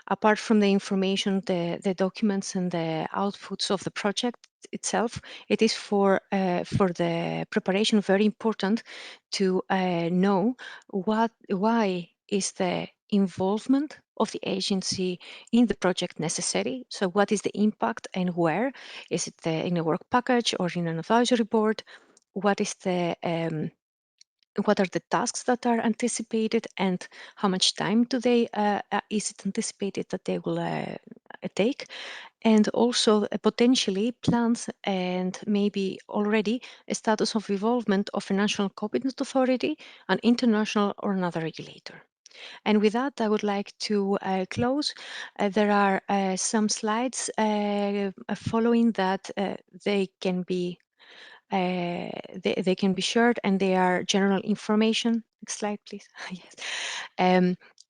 Apart from the information, the documents and the outputs of the project itself, it is for the preparation very important to know why is the involvement of the agency in the project necessary. So what is the impact and where? Is it in a work package or in an advisory board? What is what are the tasks that are anticipated and how much time do they is it anticipated that they will take, and also potentially plans and maybe already a status of involvement of a national competent authority, an international or another regulator. And with that, I would like to close. There are some slides following that they can be shared, and they are general information. Next slide, please. Yes.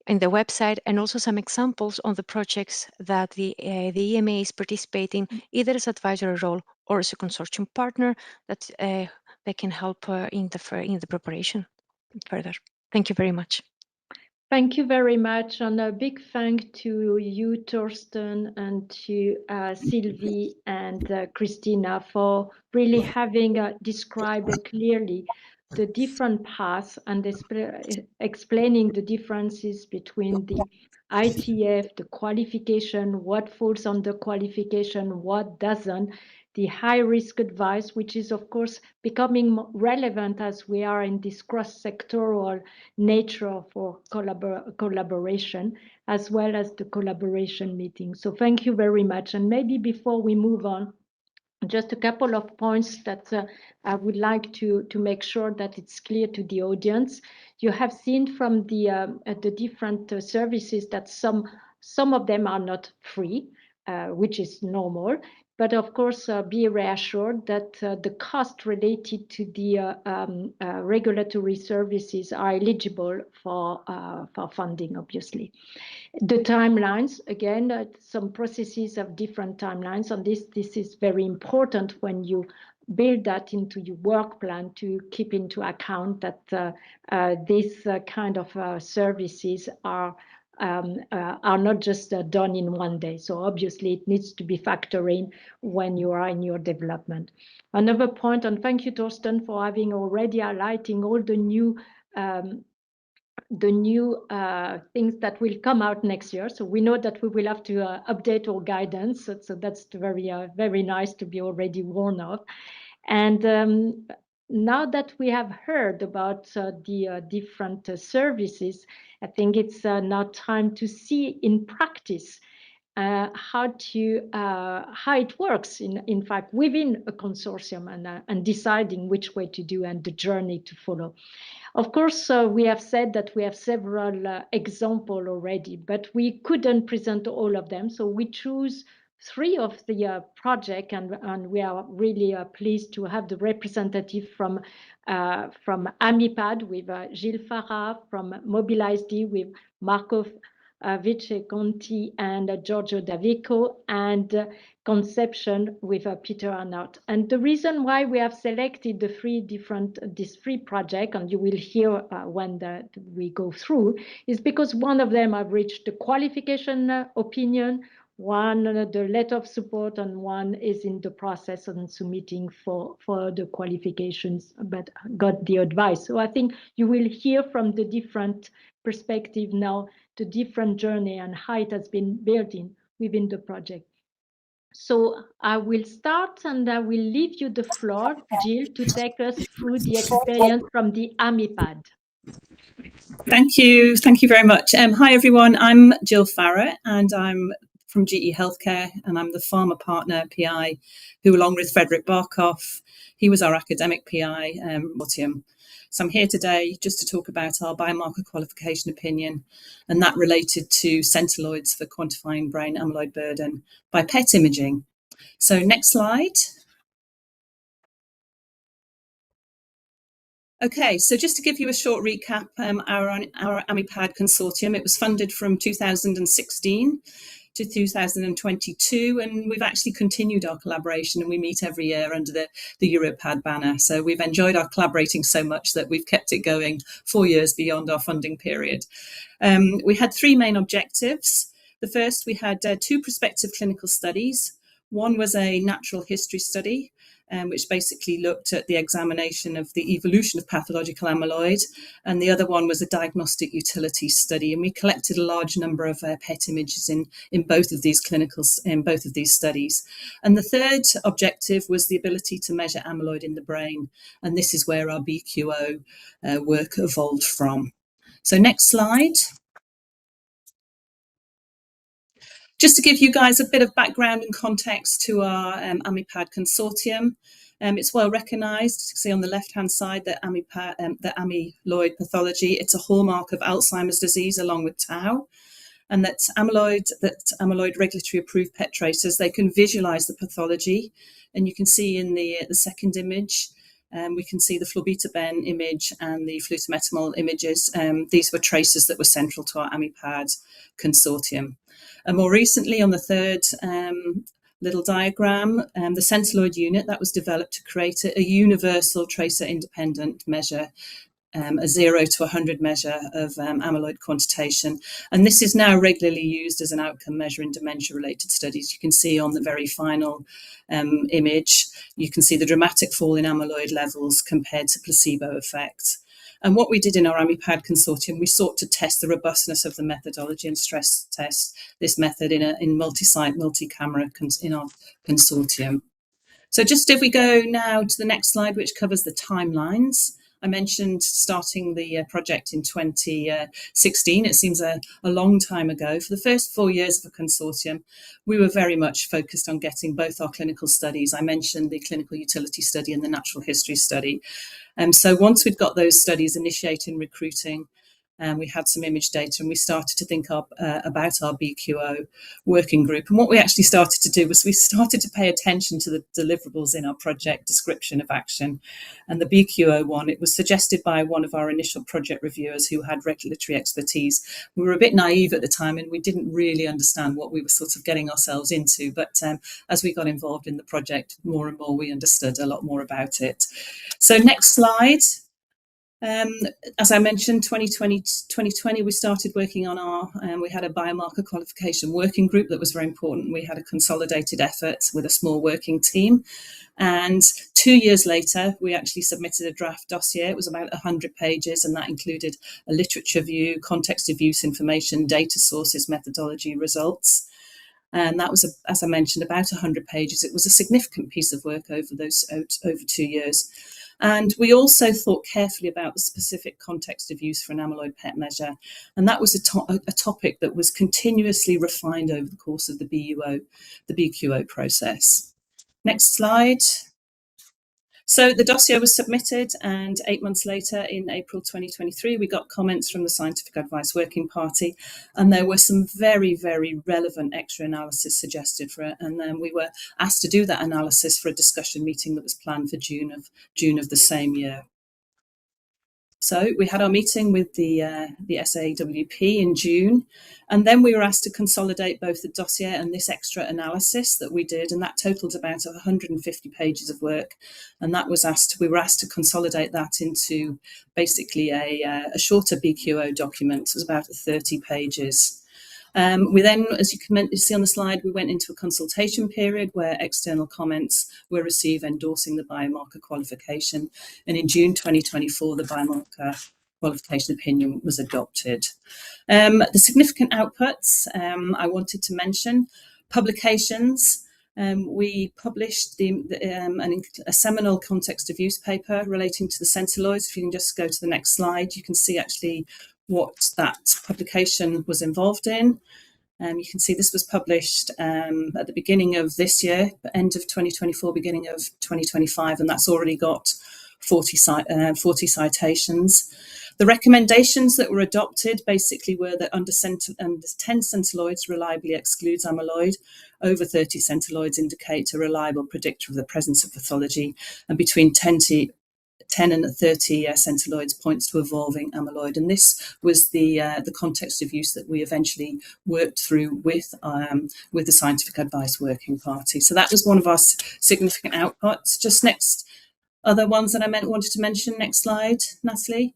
In the website, and also some examples on the projects that the EMA is participating, either as advisory role or as a consortium partner, that they can help in the preparation further. Thank you very much. Thank you very much, and a big thank to you, Torsten, and to Sylvie and Christina for really having described clearly the different paths and explaining the differences between the ITF, the qualification, what falls under qualification, what doesn't, the high-risk advice, which is, of course, becoming relevant as we are in this cross-sectoral nature for collaboration, as well as the collaboration meeting. So thank you very much. And maybe before we move on, just a couple of points that I would like to make sure that it's clear to the audience. You have seen from the different services that some of them are not free, which is normal. But of course, be reassured that the cost related to the regulatory services are eligible for funding, obviously. The timelines, again, some processes have different timelines, and this is very important when you build that into your work plan to keep into account that these kind of services are not just done in one day. So obviously it needs to be factored in when you are in your development. Another point, and thank you, Torsten, for having already highlighting all the new things that will come out next year. So we know that we will have to update our guidance. So that's very nice to be already warned of. And now that we have heard about the different services, I think it's now time to see in practice how it works in fact within a consortium and deciding which way to do and the journey to follow. Of course, we have said that we have several examples already, but we couldn't present all of them. So we choose 3 of the project, and we are really pleased to have the representative from AMIPAD with Gilles Farah, from MobilizeD with Marco Viceconti and Giorgio Davico, and Conception with Peter Arnaut. And the reason why we have selected these 3 projects, and you will hear when we go through, is because one of them have reached the qualification opinion, one the letter of support, and one is in the process of submitting for the qualifications, but got the advice. So I think you will hear from the different perspective now, the different journey and how it has been built within the project. So I will start, and I will leave you the floor, Jill, to take us through the experience from the AMIPAD. Thank you very much. Hi everyone, I'm Jill Farah, and I'm from GE Healthcare, and I'm the pharma partner PI, who, along with Frederick Barkhoff, he was our academic PI, consortium. So I'm here today just to talk about our biomarker qualification opinion, and that related to Centiloids for quantifying brain amyloid burden by PET imaging. So next slide. Okay, so just to give you a short recap, our AMIPAD consortium, it was funded from 2016 to 2022, and we've actually continued our collaboration, and we meet every year under the EuroPad banner. So we've enjoyed our collaborating so much that we've kept it going 4 years beyond our funding period. We had 3 main objectives. The first, we had 2 prospective clinical studies. One was a natural history study, which basically looked at the examination of the evolution of pathological amyloid, and the other one was a diagnostic utility study. And we collected a large number of PET images in both of these studies. And the third objective was the ability to measure amyloid in the brain, and this is where our BQO work evolved from. So next slide. Just to give you guys a bit of background and context to our AMIPAD consortium, it's well recognised. You can see on the left-hand side that the amyloid pathology, it's a hallmark of Alzheimer's disease along with tau, and that amyloid regulatory approved PET tracers, they can visualise the pathology, and you can see in the second image, we can see the florbetaben image and the flutamethimol images. These were tracers that were central to our AMIPAD consortium. And more recently, on the third little diagram, the Centiloid unit that was developed to create a universal tracer independent measure, a 0 to 100 measure of amyloid quantitation. And this is now regularly used as an outcome measure in dementia-related studies. You can see on the very final image, you can see the dramatic fall in amyloid levels compared to placebo effect. And what we did in our AMIPAD consortium, we sought to test the robustness of the methodology and stress test this method in multi-site, multi-camera in our consortium. So just if we go now to the next slide, which covers the timelines. I mentioned starting the project in 2016. It seems a long time ago. For the first 4 years of the consortium, we were very much focused on getting both our clinical studies. I mentioned the clinical utility study and the natural history study. So once we'd got those studies initiating recruiting, we had some image data, and we started to think about our BQO working group. And what we actually started to do was we started to pay attention to the deliverables in our project description of action. And the BQO one, it was suggested by one of our initial project reviewers who had regulatory expertise. We were a bit naive at the time, and we didn't really understand what we were sort of getting ourselves into. But as we got involved in the project more and more, we understood a lot more about it. So next slide. As I mentioned, 2020, we started working on we had a biomarker qualification working group that was very important. We had a consolidated effort with a small working team. And 2 years later, we actually submitted a draft dossier. It was about 100 pages, and that included a literature view, context of use information, data sources, methodology, results. And that was, as I mentioned, about 100 pages. It was a significant piece of work over 2 years. And we also thought carefully about the specific context of use for an amyloid PET measure. And that was a topic that was continuously refined over the course of the BQO process. Next slide. So the dossier was submitted, and 8 months later, in April 2023, we got comments from the Scientific Advice Working Party, and there were some very, very relevant extra analysis suggested for it. And then we were asked to do that analysis for a discussion meeting that was planned for June of the same year. So we had our meeting with the SAWP in June, and then we were asked to consolidate both the dossier and this extra analysis that we did, and that totaled about 150 pages of work. And we were asked to consolidate that into basically a shorter BQO document. It was about 30 pages. We then, as you can see on the slide, we went into a consultation period where external comments were received endorsing the biomarker qualification. And in June 2024, the biomarker qualification opinion was adopted. The significant outputs I wanted to mention: publications. We published a seminal context of use paper relating to the centiloids. If you can just go to the next slide, you can see actually what that publication was involved in. You can see this was published at the beginning of this year, end of 2024, beginning of 2025, and that's already got 40 citations. The recommendations that were adopted basically were that under 10 centiloids reliably excludes amyloid, over 30 centiloids indicate a reliable predictor of the presence of pathology, and between 10 10 and 30 centiloids points to evolving amyloid. And this was the context of use that we eventually worked through with the Scientific Advice Working Party. So that was one of our significant outputs. Just next, other ones that I wanted to mention. Next slide, Natalie.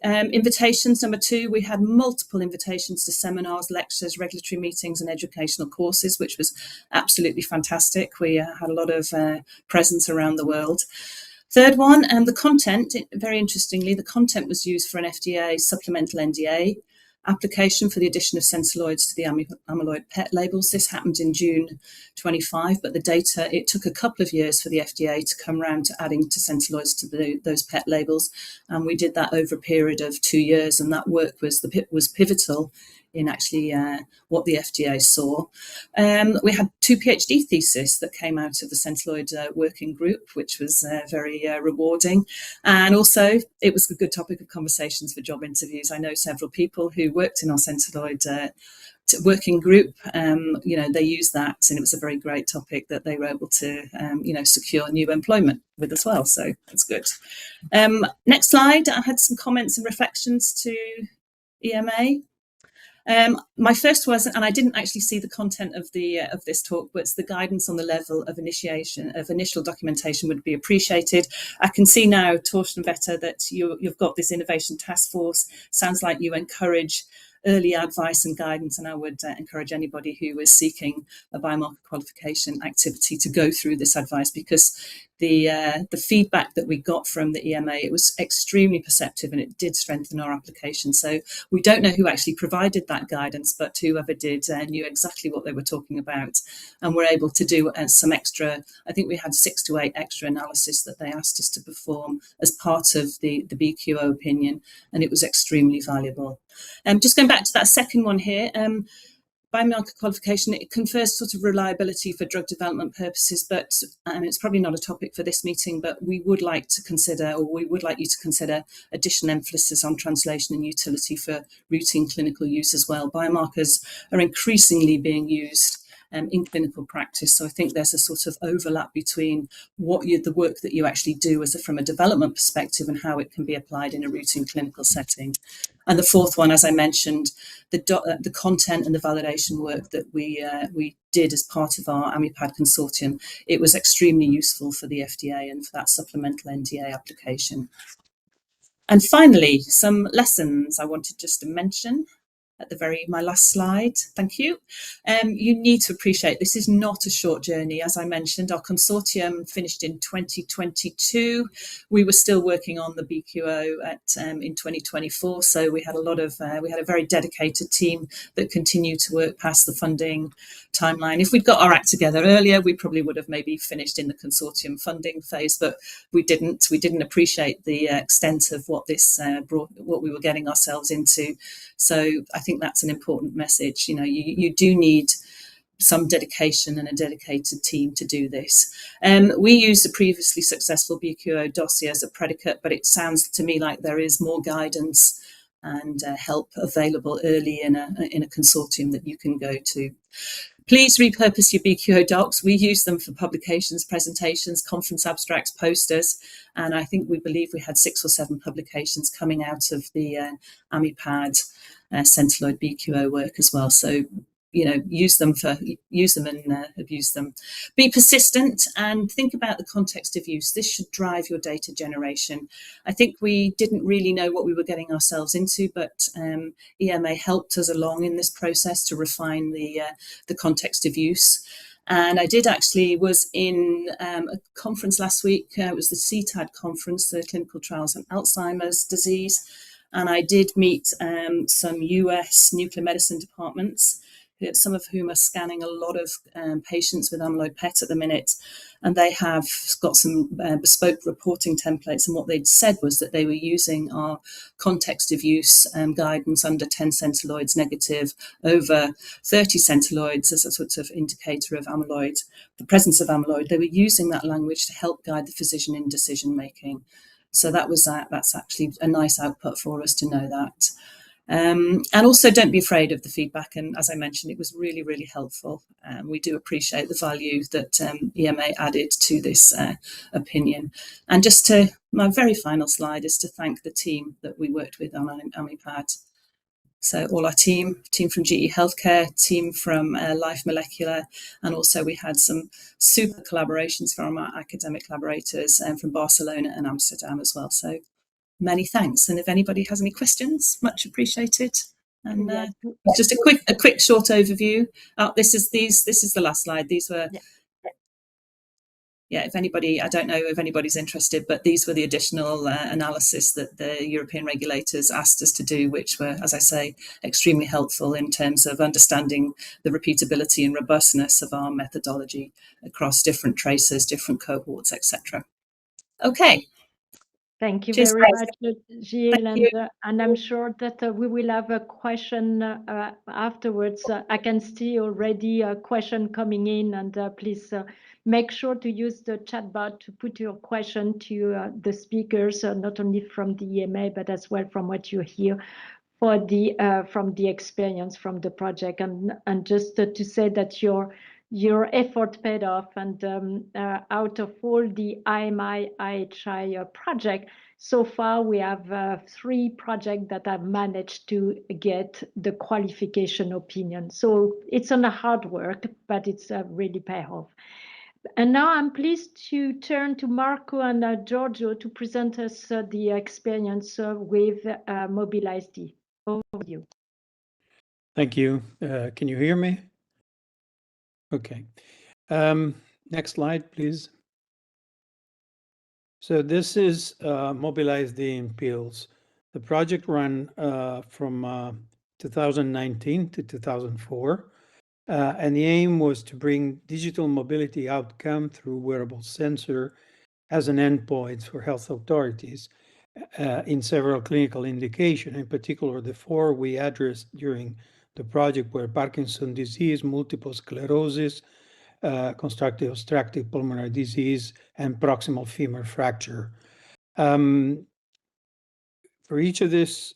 Invitations, number 2, we had multiple invitations to seminars, lectures, regulatory meetings and educational courses, which was absolutely fantastic. We had a lot of presence around the world. Third one, the content, very interestingly, the content was used for an FDA supplemental NDA application for the addition of Centiloids to the amyloid PET labels. This happened in June 25, but the data, it took a couple of years for the FDA to come around to adding to Centiloids to those PET labels. And we did that over a period of 2 years, and that work was pivotal in actually what the FDA saw. We had 2 PhD theses that came out of the Centiloid working group, which was very rewarding. And also, it was a good topic of conversations for job interviews. I know several people who worked in our Centiloid working group, they used that, and it was a very great topic that they were able to, secure new employment with as well. So that's good. Next slide, I had some comments and reflections to EMA. My first was, and I didn't actually see the content of this talk, but it's the guidance on the level of initial documentation would be appreciated. I can see now, Torsten Vetter, that you've got this innovation task force. Sounds like you encourage early advice and guidance, and I would encourage anybody who is seeking a biomarker qualification activity to go through this advice, because the feedback that we got from the EMA, it was extremely perceptive and it did strengthen our application. So we don't know who actually provided that guidance, but whoever did knew exactly what they were talking about, and were able to do some extra, I think we had 6 to 8 extra analysis that they asked us to perform as part of the BQO opinion, and it was extremely valuable. Just going back to that second one here, biomarker qualification, it confers sort of reliability for drug development purposes, but it's probably not a topic for this meeting, but we would like to consider, or we would like you to consider, additional emphasis on translation and utility for routine clinical use as well. Biomarkers are increasingly being used in clinical practice. So I think there's a sort of overlap between the work that you actually do from a development perspective and how it can be applied in a routine clinical setting. And the fourth one, as I mentioned, the content and the validation work that we did as part of our AMIPAD consortium, it was extremely useful for the FDA and for that supplemental NDA application. And finally, some lessons I wanted just to mention at my last slide. Thank you. You need to appreciate this is not a short journey. As I mentioned, our consortium finished in 2022. We were still working on the BQO in 2024. So we had a very dedicated team that continued to work past the funding timeline. If we'd got our act together earlier, we probably would have maybe finished in the consortium funding phase, but we didn't. We didn't appreciate the extent of what this what we were getting ourselves into. So I think that's an important message. You do need some dedication and a dedicated team to do this. We use the previously successful BQO dossier as a predicate, but it sounds to me like there is more guidance and help available early in a consortium that you can go to. Please repurpose your BQO docs. We use them for publications, presentations, conference abstracts, posters, and we believe we had 6 or 7 publications coming out of the AMIPAD Centiloid BQO work as well. So use them and abuse them. Be persistent and think about the context of use. This should drive your data generation. I think we didn't really know what we were getting ourselves into, but EMA helped us along in this process to refine the context of use. And I was in a conference last week. It was the CTAD conference, the Clinical Trials on Alzheimer's Disease. And I did meet some US nuclear medicine departments, some of whom are scanning a lot of patients with amyloid PET at the minute. And they have got some bespoke reporting templates. And what they'd said was that they were using our context of use guidance under 10 centiloids negative over 30 centiloids as a sort of indicator of amyloid, the presence of amyloid. They were using that language to help guide the physician in decision making. So that's actually a nice output for us to know that. And also don't be afraid of the feedback. And as I mentioned, it was really, really helpful. We do appreciate the value that EMA added to this opinion. And my very final slide is to thank the team that we worked with on Omipad. So all our team from GE Healthcare, team from Life Molecular, and also we had some super collaborations from our academic collaborators from Barcelona and Amsterdam as well. So many thanks. And if anybody has any questions, much appreciated. And just a quick short overview. This is the last slide. These were. Yeah, if anybody, I don't know if anybody's interested, but these were the additional analysis that the European regulators asked us to do, which were, as I say, extremely helpful in terms of understanding the repeatability and robustness of our methodology across different traces, different cohorts, etc. Okay. Thank you Cheers, very guys. much, Jill, and I'm sure that we will have a question afterwards. I can see already a question coming in, and please make sure to use the chat bar to put your question to the speakers, not only from the EMA, but as well from what you hear for from the experience from the project. And just to say that your effort paid off, and out of all the IMI IHI project, so far we have 3 projects that have managed to get the qualification opinion. So it's on a hard work, but it's really pay off. And now I'm pleased to turn to Marco and Giorgio to present us the experience with Mobilize-D. Over to you. Thank you. Can you hear me? Okay. Next slide, please. So this is Mobilize-D in pills. The project ran from 2019 to 2004. And the aim was to bring digital mobility outcome through wearable sensor as an endpoint for health authorities in several clinical indications. In particular, the 4 we addressed during the project were Parkinson's disease, multiple sclerosis, constructive obstructive pulmonary disease, and proximal femur fracture. For each of these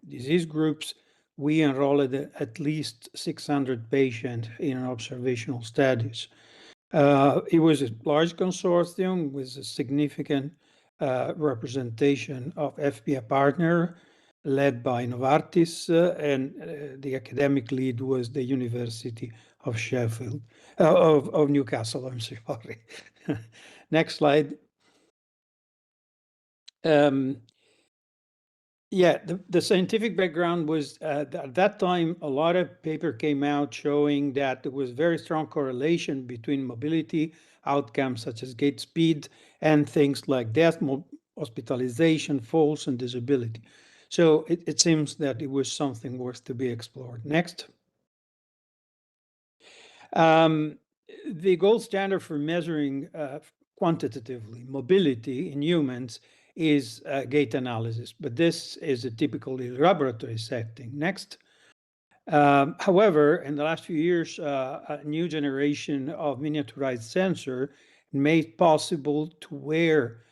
disease groups, we enrolled at least 600 patients in observational studies. It was a large consortium with a significant representation of FPA partner led by Novartis, and the academic lead was the University of Sheffield, of Newcastle, I'm sorry. Next slide. Yeah, the scientific background was at that time, a lot of paper came out showing that there was very strong correlation between mobility outcomes such as gait speed and things like death, hospitalization, falls, and disability. So it seems that it was something worth to be explored. Next. The gold standard for measuring quantitatively mobility in humans is gait analysis, but this is a typical laboratory setting. Next. However, in the last few years, a new generation of miniaturized sensor made possible to wear,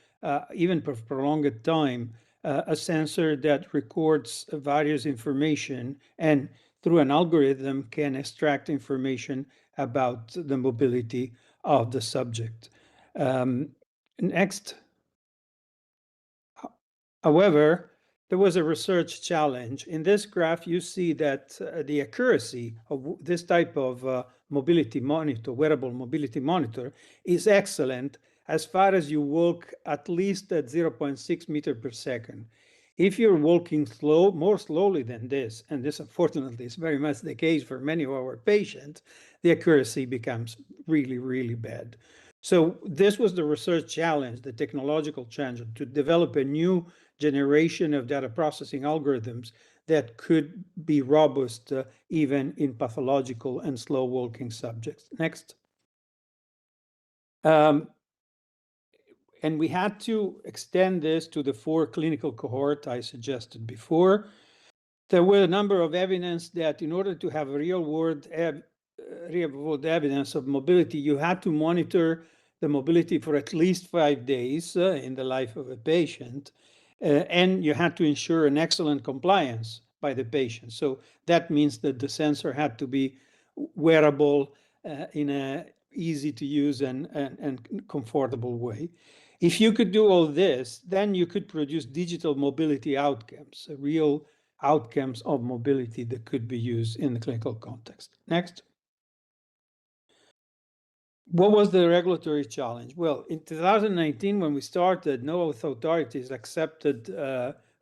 even for prolonged time, a sensor that records various information and through an algorithm can extract information about the mobility of the subject. Next. However, there was a research challenge. In this graph, you see that the accuracy of this type of mobility monitor, wearable mobility monitor, is excellent as far as you walk at least at 0.6 meters per second. If you're walking more slowly than this, and this unfortunately is very much the case for many of our patients, the accuracy becomes really, really bad. So this was the research challenge, the technological challenge, to develop a new generation of data processing algorithms that could be robust even in pathological and slow walking subjects. Next. And we had to extend this to the 4 clinical cohort I suggested before. There were a number of evidence that in order to have real world evidence of mobility, you had to monitor the mobility for at least 5 days in the life of a patient. And you had to ensure an excellent compliance by the patient. So that means that the sensor had to be wearable in a easy to use and comfortable way. If you could do all this, then you could produce digital mobility outcomes, real outcomes of mobility that could be used in the clinical context. Next. What was the regulatory challenge? Well, in 2019, when we started, no authorities accepted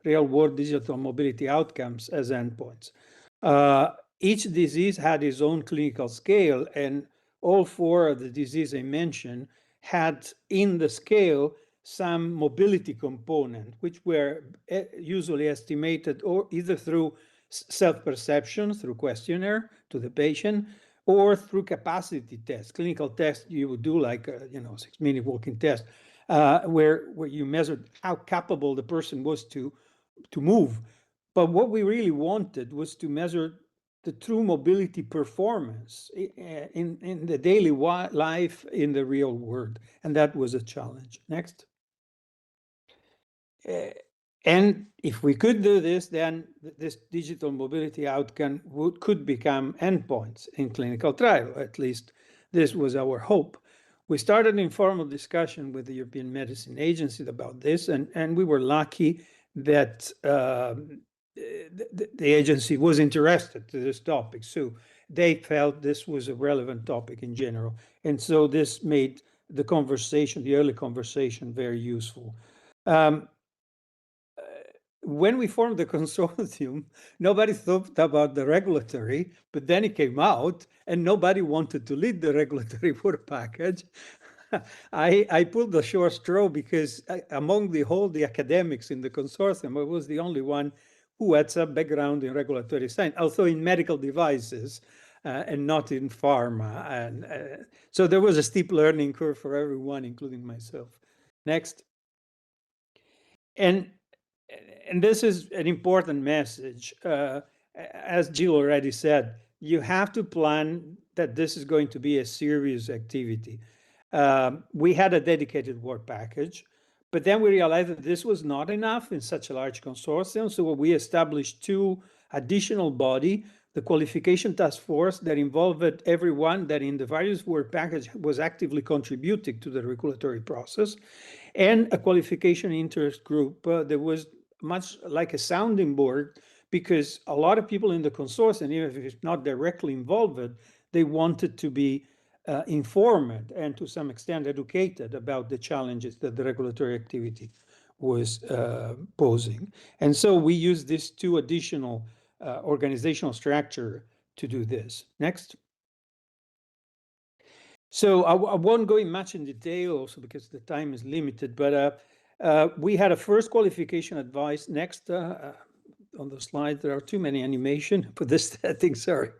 real-world digital mobility outcomes as endpoints. Each disease had its own clinical scale, and all four of the diseases I mentioned had in the scale some mobility component, which were usually estimated or either through self-perception, through questionnaire to the patient, or through capacity tests, clinical tests you would do, like a 6-minute walking test, where you measured how capable the person was to move. But what we really wanted was to measure the true mobility performance in the daily life in the real world, and that was a challenge. Next. And if we could do this, then this digital mobility outcome could become endpoints in clinical trial. At least this was our hope. We started an informal discussion with the European Medicine Agency about this, and we were lucky that the agency was interested to this topic. So they felt this was a relevant topic in general. And so this made the conversation, the early conversation, very useful. When we formed the consortium, nobody thought about the regulatory, but then it came out and nobody wanted to lead the regulatory work package. I pulled the short straw because among the academics in the consortium, I was the only one who had some background in regulatory science, also in medical devices and not in pharma. And so there was a steep learning curve for everyone, including myself. Next. And this is an important message. As Jill already said, you have to plan that this is going to be a serious activity. We had a dedicated work package, but then we realized that this was not enough in such a large consortium. So we established two additional bodies, the qualification task force that involved everyone that in the various work package was actively contributing to the regulatory process, and a qualification interest group that was much like a sounding board, because a lot of people in the consortium, even if it's not directly involved, they wanted to be informed and to some extent educated about the challenges that the regulatory activity was posing. And so we use these two additional organizational structure to do this. Next. So I won't go in much in detail also because the time is limited, but we had a first qualification advice. Next, on the slide, there are too many animation for this setting, sorry.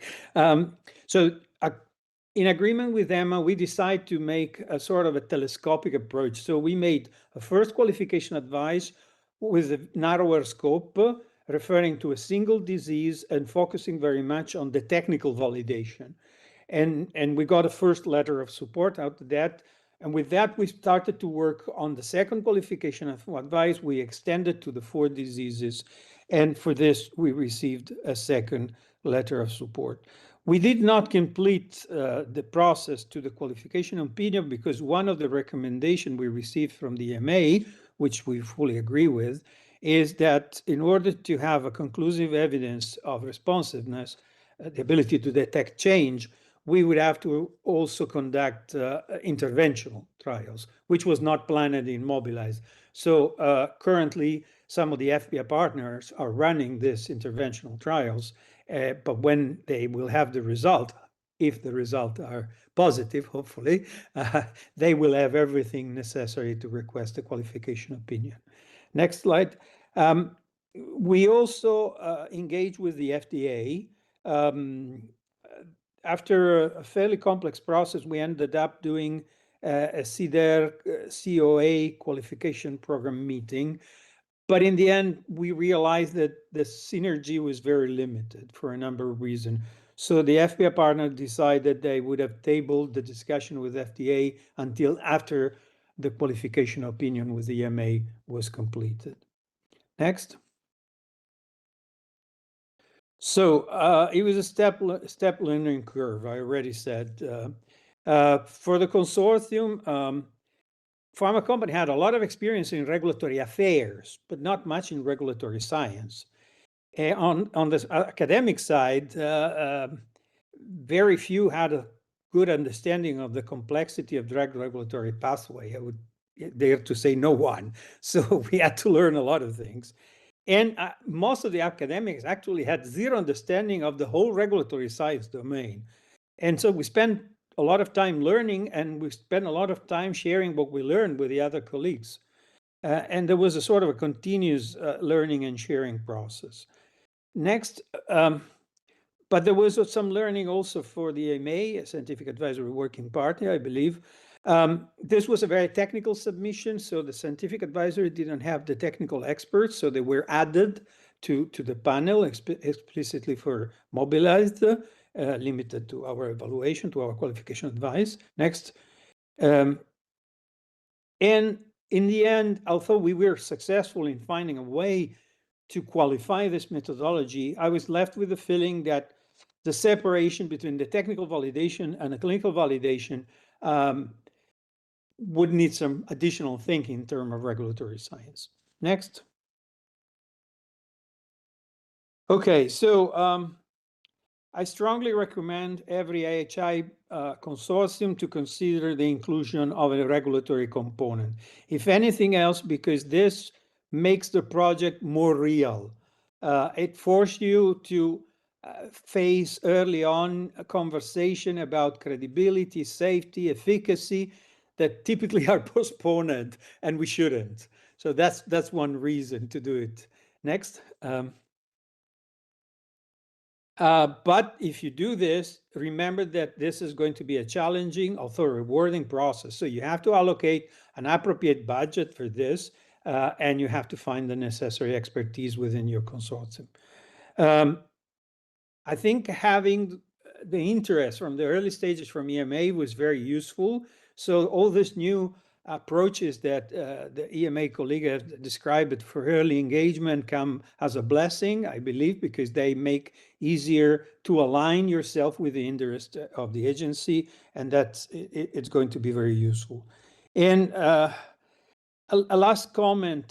In agreement with Emma, we decided to make a sort of a telescopic approach. So we made a first qualification advice with a narrower scope, referring to a single disease and focusing very much on the technical validation. And we got a first letter of support out of that. And with that, we started to work on the second qualification of advice. We extended to the 4 diseases. And for this, we received a second letter of support. We did not complete the process to the qualification opinion because one of the recommendations we received from the EMA, which we fully agree with, is that in order to have a conclusive evidence of responsiveness, the ability to detect change, we would have to also conduct interventional trials, which was not planned in Mobilize. So currently, some of the FPI partners are running these interventional trials, but when they will have the result, if the results are positive, hopefully, they will have everything necessary to request a qualification opinion. Next slide. We also engage with the FDA. After a fairly complex process, we ended up doing a CDER COA qualification program meeting. But in the end, we realized that the synergy was very limited for a number of reasons. So the FPI partner decided they would have tabled the discussion with FDA until after the qualification opinion with the EMA was completed. Next. So it was a step learning curve, I already said. For the consortium, pharma company had a lot of experience in regulatory affairs, but not much in regulatory science. On the academic side, very few had a good understanding of the complexity of drug regulatory pathway. I would dare to say no one. So we had to learn a lot of things. And most of the academics actually had zero understanding of the whole regulatory science domain. And so we spent a lot of time learning, and we spent a lot of time sharing what we learned with the other colleagues. And there was a sort of a continuous learning and sharing process. Next, but there was some learning also for the EMA, a Scientific Advisory Working Party, I believe. This was a very technical submission, so the Scientific Advisory didn't have the technical experts, so they were added to the panel explicitly for mobilized, limited to our evaluation, to our qualification advice. Next. And in the end, although we were successful in finding a way to qualify this methodology, I was left with the feeling that the separation between the technical validation and the clinical validation would need some additional thinking in terms of regulatory science. Next. Okay, so I strongly recommend every IHI consortium to consider the inclusion of a regulatory component. If anything else, because this makes the project more real. It forces you to face early on a conversation about credibility, safety, efficacy that typically are postponed, and we shouldn't. So that's one reason to do it. Next. But if you do this, remember that this is going to be a challenging, although rewarding process. So you have to allocate an appropriate budget for this, and you have to find the necessary expertise within your consortium. I think having the interest from the early stages from EMA was very useful. So all this new approaches that the EMA colleague has described for early engagement come as a blessing, I believe, because they make easier to align yourself with the interest of the agency, and it's going to be very useful. And a last comment,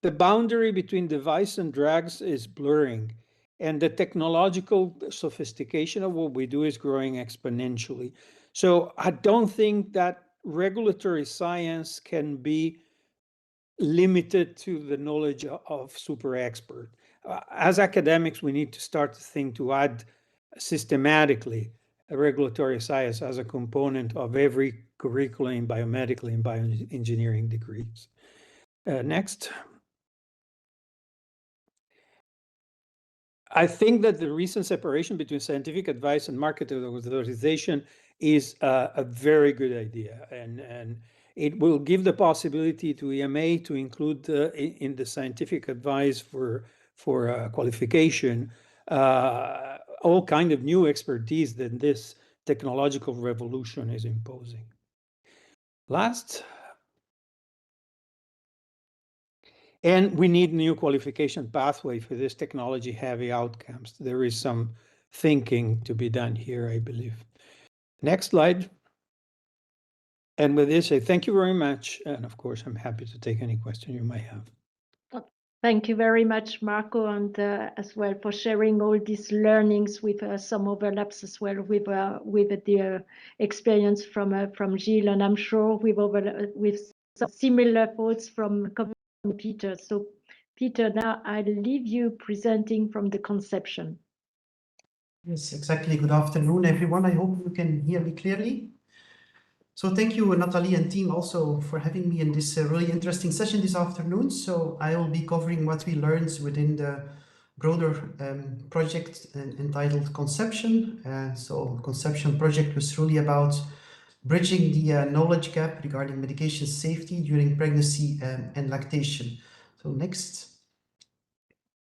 the boundary between device and drugs is blurring, and the technological sophistication of what we do is growing exponentially. So I don't think that regulatory science can be limited to the knowledge of super expert. As academics, we need to start to think to add systematically a regulatory science as a component of every curriculum in biomedical and bioengineering degrees. Next. I think that the recent separation between scientific advice and market authorization is a very good idea, and it will give the possibility to EMA to include in the scientific advice for qualification all kind of new expertise that this technological revolution is imposing. Last. And we need new qualification pathway for this technology-heavy outcomes. There is some thinking to be done here, I believe. Next slide. And with this, I thank you very much. And of course, I'm happy to take any question you might have. Thank you very much, Marco, and as well for sharing all these learnings with some overlaps as well with the experience from Gilles, and I'm sure with some similar thoughts from Peter. So Peter, now I'll leave you presenting from the conception. Yes, exactly. Good afternoon, everyone. I hope you can hear me clearly. So thank you, Nathalie and team, also for having me in this really interesting session this afternoon. So I will be covering what we learned within the broader project entitled Conception. So Conception project was really about bridging the knowledge gap regarding medication safety during pregnancy and lactation. So next.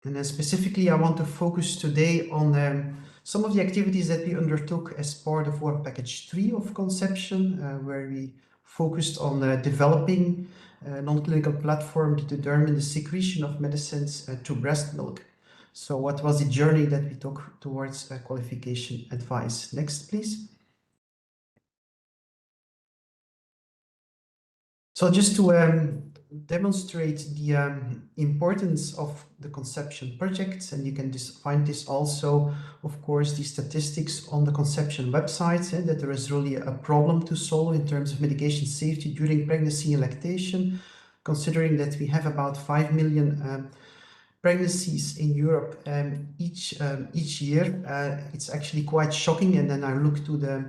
And then specifically, I want to focus today on some of the activities that we undertook as part of our package 3 of Conception, where we focused on developing a non-clinical platform to determine the secretion of medicines to breast milk. So what was the journey that we took towards qualification advice? Next, please. So just to demonstrate the importance of the conception projects, and you can find this also, of course, the statistics on the conception website, that there is really a problem to solve in terms of medication safety during pregnancy and lactation, considering that we have about 5 million pregnancies in Europe each year. It's actually quite shocking, and then I look to the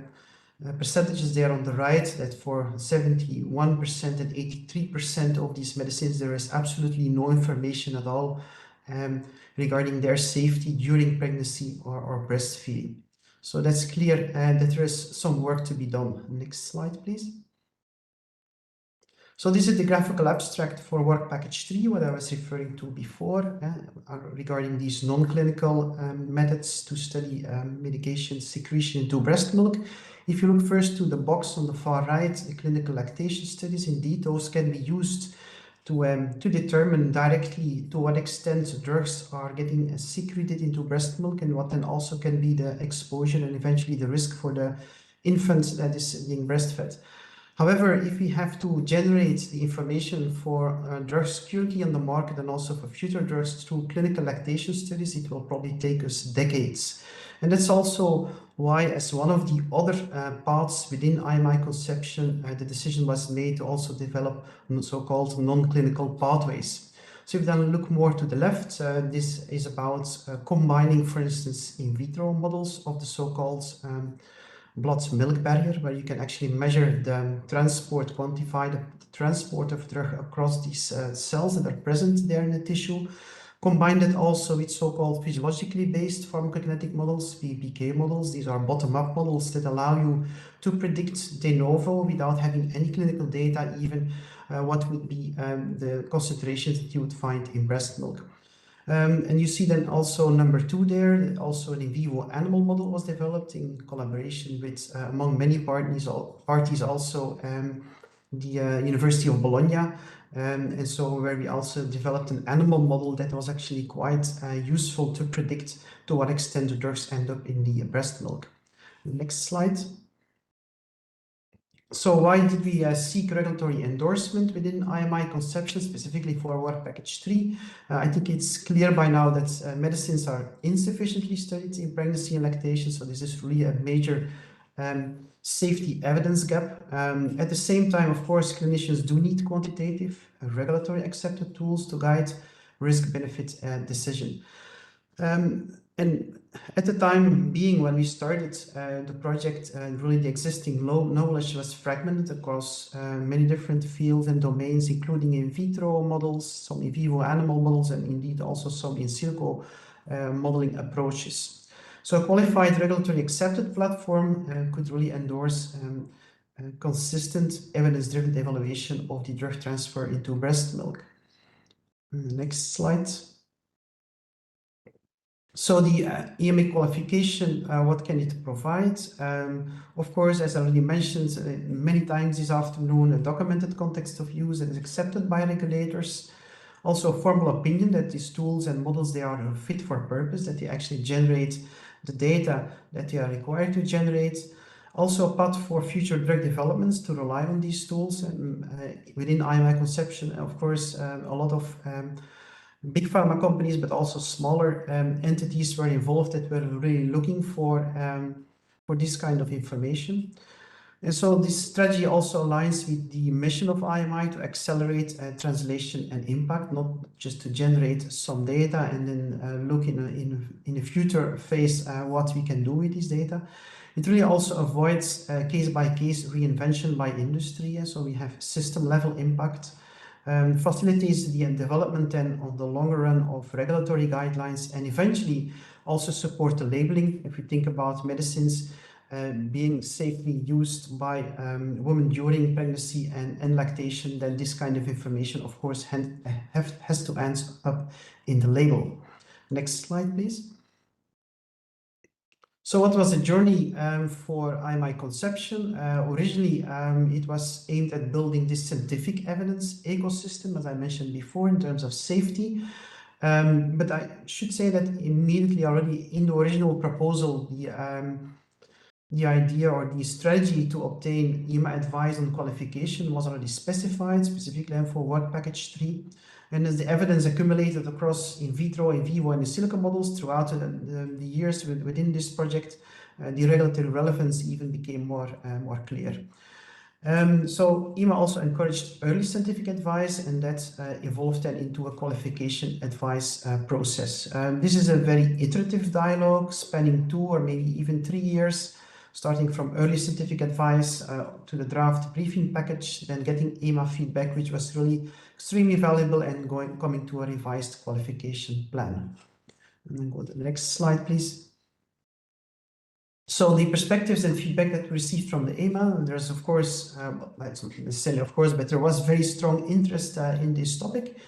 percentages there on the right, that for 71% and 83% of these medicines, there is absolutely no information at all regarding their safety during pregnancy or breastfeeding. So that's clear that there is some work to be done. Next slide, please. So this is the graphical abstract for work package 3, what I was referring to before, regarding these non-clinical methods to study medication secretion into breast milk. If you look first to the box on the far right, the clinical lactation studies, indeed, those can be used to determine directly to what extent drugs are getting secreted into breast milk, and what then also can be the exposure and eventually the risk for the infant that is being breastfed. However, if we have to generate the information for drugs currently on the market and also for future drugs through clinical lactation studies, it will probably take us decades. And that's also why, as one of the other paths within IMI conception, the decision was made to also develop so-called non-clinical pathways. So if we then look more to the left, this is about combining, for instance, in vitro models of the so-called blood-milk barrier, where you can actually measure the transport, quantify the transport of drug across these cells that are present there in the tissue. Combine that also with so-called physiologically based pharmacokinetic models, PPK models. These are bottom-up models that allow you to predict de novo without having any clinical data, even what would be the concentrations that you would find in breast milk. And you see then also number 2 there, also an in vivo animal model was developed in collaboration with, among many parties also the University of Bologna. And so where we also developed an animal model that was actually quite useful to predict to what extent the drugs end up in the breast milk. Next slide. So why did we seek regulatory endorsement within IMI conception, specifically for work package 3? I think it's clear by now that medicines are insufficiently studied in pregnancy and lactation, so this is really a major safety evidence gap. At the same time, of course, clinicians do need quantitative, regulatory accepted tools to guide risk-benefit decision. And at the time being when we started the project, really the existing knowledge was fragmented across many different fields and domains, including in vitro models, some in vivo animal models, and indeed also some in silico modeling approaches. So a qualified regulatory accepted platform could really endorse consistent evidence-driven evaluation of the drug transfer into breast milk. Next slide. So the EMA qualification, what can it provide? Of course, as I already mentioned many times this afternoon, a documented context of use that is accepted by regulators. Also a formal opinion that these tools and models, they are fit for purpose, that they actually generate the data that they are required to generate. Also a path for future drug developments to rely on these tools. Within IMI conception, of course, a lot of big pharma companies, but also smaller entities were involved that were really looking for this kind of information. And so this strategy also aligns with the mission of IMI to accelerate translation and impact, not just to generate some data and then look in a future phase what we can do with this data. It really also avoids case-by-case reinvention by industry. So we have system-level impact. Facilitates the development then on the longer run of regulatory guidelines, and eventually also support the labeling. If we think about medicines being safely used by women during pregnancy and lactation, then this kind of information, of course, has to end up in the label. Next slide, please. So what was the journey for IMI conception? Originally, it was aimed at building this scientific evidence ecosystem, as I mentioned before, in terms of safety. But I should say that immediately already in the original proposal, the idea or the strategy to obtain EMA advice on qualification was already specified, specifically for work package 3. And as the evidence accumulated across in vitro, in vivo, and in silico models throughout the years within this project, the regulatory relevance even became more clear. So EMA also encouraged early scientific advice, and that evolved then into a qualification advice process. This is a very iterative dialogue spanning 2 or maybe even 3 years, starting from early scientific advice to the draft briefing package, then getting EMA feedback, which was really extremely valuable, and coming to a revised qualification plan. And then go to the next slide, please. So the perspectives and feedback that we received from the EMA, there's of course, it's not necessarily of course, but there was very strong interest in this topic,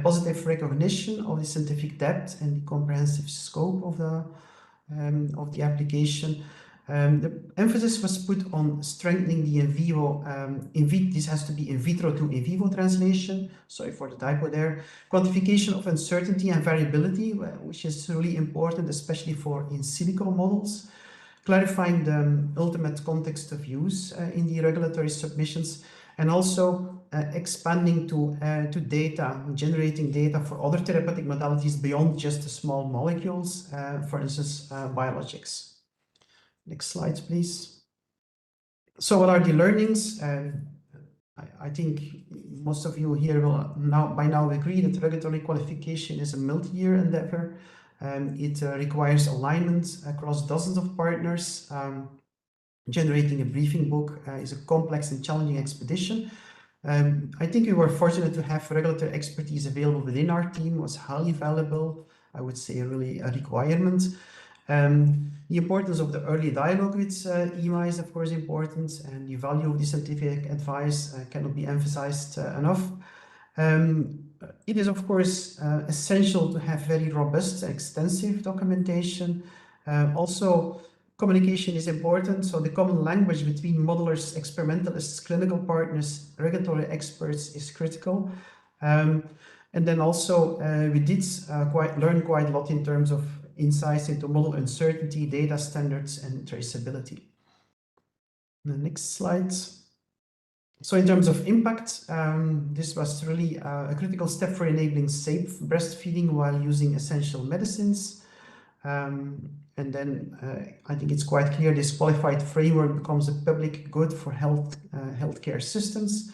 positive recognition of the scientific depth and the comprehensive scope of the application. The emphasis was put on strengthening the in vivo, this has to be in vitro to in vivo translation, sorry for the typo there, quantification of uncertainty and variability, which is really important, especially for in silico models, clarifying the ultimate context of use in the regulatory submissions, and also expanding to data, generating data for other therapeutic modalities beyond just the small molecules, for instance, biologics. Next slide, please. So what are the learnings? I think most of you here will by now agree that regulatory qualification is a multi-year endeavor. It requires alignment across dozens of partners. Generating a briefing book is a complex and challenging expedition. I think we were fortunate to have regulatory expertise available within our team. Was highly valuable. I would say really a requirement. The importance of the early dialogue with EMA is of course important, and the value of the scientific advice cannot be emphasized enough. It is of course essential to have very robust, extensive documentation. Also, communication is important, so the common language between modelers, experimentalists, clinical partners, regulatory experts is critical. And then also we did learn quite a lot in terms of insights into model uncertainty, data standards, and traceability. The next slide. So in terms of impact, this was really a critical step for enabling safe breastfeeding while using essential medicines. And then I think it's quite clear this qualified framework becomes a public good for healthcare systems.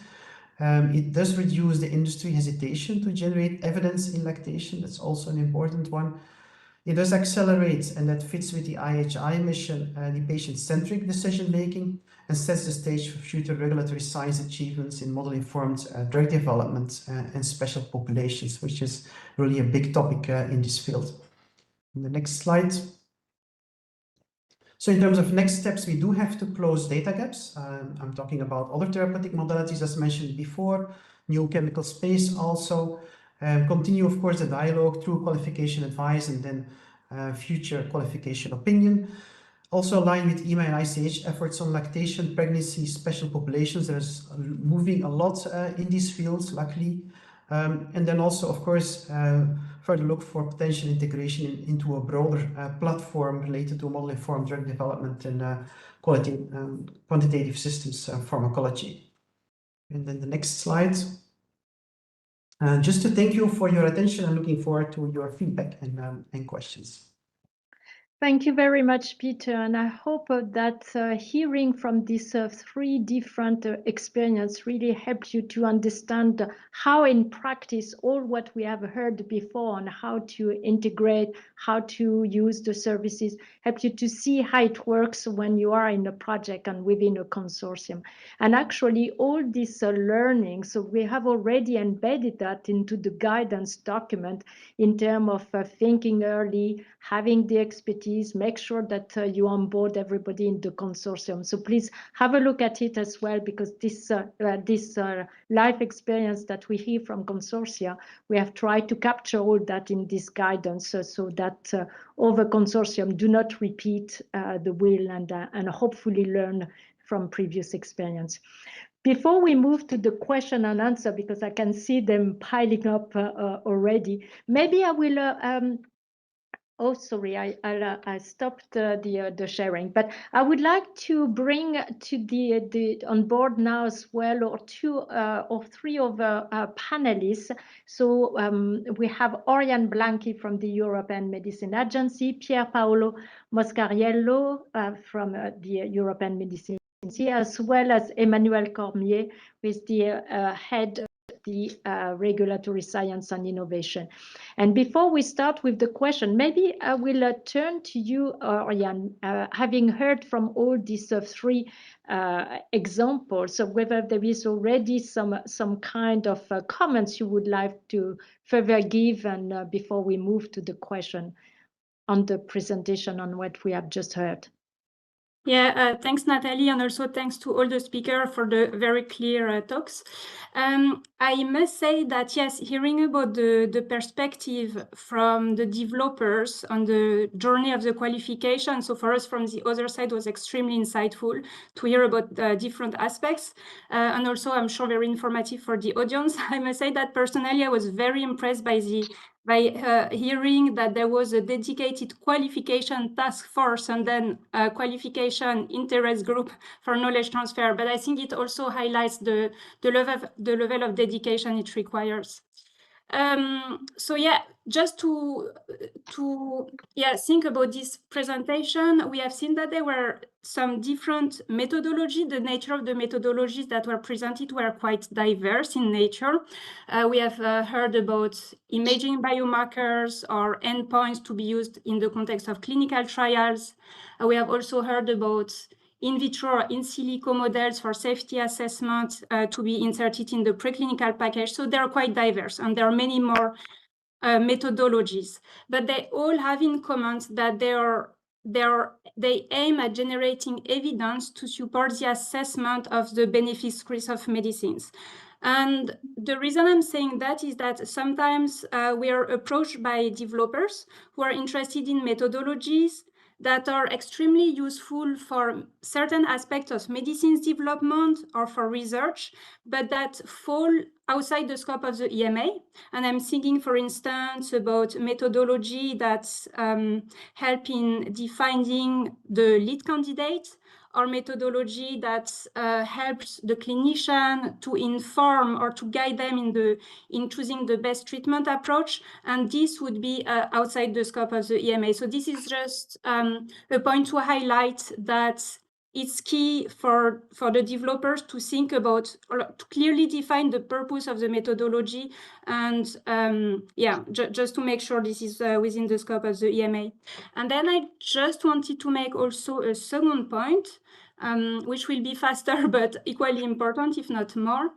It does reduce the industry hesitation to generate evidence in lactation. That's also an important one. It does accelerate, and that fits with the IHI mission, the patient-centric decision-making, and sets the stage for future regulatory science achievements in model-informed drug development and special populations, which is really a big topic in this field. In the next slide. So in terms of next steps, we do have to close data gaps. I'm talking about other therapeutic modalities as mentioned before, new chemical space also. Continue, of course, the dialogue through qualification advice and then future qualification opinion. Also align with EMA and ICH efforts on lactation, pregnancy, special populations. There's moving a lot in these fields, luckily. And then also, of course, further look for potential integration into a broader platform related to model-informed drug development and quantitative systems pharmacology. And then the next slide. Just to thank you for your attention and looking forward to your feedback and questions. Thank you very much, Peter. And I hope that hearing from these 3 different experiences really helps you to understand how in practice all what we have heard before on how to integrate, how to use the services, help you to see how it works when you are in a project and within a consortium. And actually all this learning, so we have already embedded that into the guidance document in terms of thinking early, having the expertise, make sure that you onboard everybody in the consortium. So please have a look at it as well, because this life experience that we hear from consortia, we have tried to capture all that in this guidance so that other consortium do not repeat the wheel and hopefully learn from previous experience. Before we move to the question and answer, because I can see them piling up already, maybe I will oh, sorry, I stopped the sharing, but I would like to bring to the on board now as well, or two or three of panelists. So we have Oriane Blanchi from the European Medicine Agency, Pier Paolo Moscariello from the European Medicine Agency, as well as Emmanuel Cormier, who is the head the regulatory science and innovation. And before we start with the question, maybe I will turn to you, Oriane, having heard from all these three examples of whether there is already some kind of comments you would like to further give, and before we move to the question on the presentation on what we have just heard. Yeah, thanks, Nathalie, and also thanks to all the speakers for the very clear talks. I must say that, yes, hearing about the perspective from the developers on the journey of the qualification, so for us from the other side was extremely insightful to hear about different aspects, and also I'm sure very informative for the audience. I must say that personally I was very impressed by hearing that there was a dedicated qualification task force and then a qualification interest group for knowledge transfer. But I think it also highlights the level of dedication it requires. So yeah, just to think about this presentation, we have seen that there were some different methodology. The nature of the methodologies that were presented were quite diverse in nature. We have heard about imaging biomarkers or endpoints to be used in the context of clinical trials. We have also heard about in vitro or in silico models for safety assessment to be inserted in the preclinical package. So they're quite diverse, and there are many more methodologies, but they all have in common that they aim at generating evidence to support the assessment of the benefits risks of medicines. And the reason I'm saying that is that sometimes we are approached by developers who are interested in methodologies that are extremely useful for certain aspects of medicines development or for research, but that fall outside the scope of the EMA. And I'm thinking, for instance, about methodology that help in defining the lead candidate, or methodology that helps the clinician to inform or to guide them in choosing the best treatment approach. And this would be outside the scope of the EMA. So this is just a point to highlight that it's key for the developers to think about, or to clearly define the purpose of the methodology, and just to make sure this is within the scope of the EMA. And then I just wanted to make also a second point, which will be faster but equally important, if not more.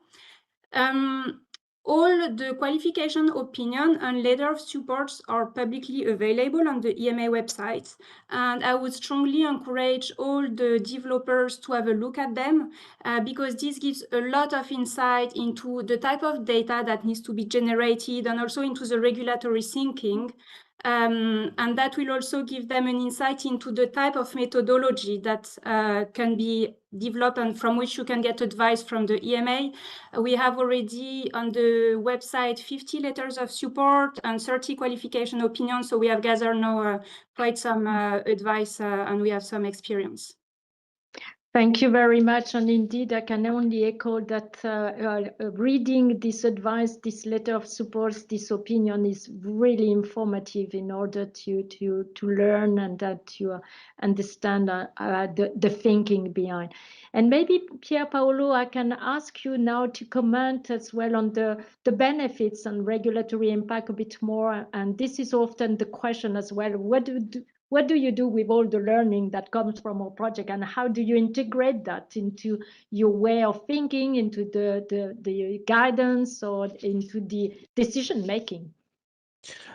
All the qualification opinion and letter of support are publicly available on the EMA website. And I would strongly encourage all the developers to have a look at them, because this gives a lot of insight into the type of data that needs to be generated, and also into the regulatory thinking. And that will also give them an insight into the type of methodology that can be developed and from which you can get advice from the EMA. We have already on the website 50 letters of support and 30 qualification opinions. So we have gathered now quite some advice and we have some experience. Thank you very much. And indeed, I can only echo that reading this advice, this letter of support, this opinion is really informative in order to learn and to understand the thinking behind. And maybe, Pier Paolo, I can ask you now to comment as well on the benefits and regulatory impact a bit more. And this is often the question as well. What do you do with all the learning that comes from our project, and how do you integrate that into your way of thinking, into the guidance, or into the decision making?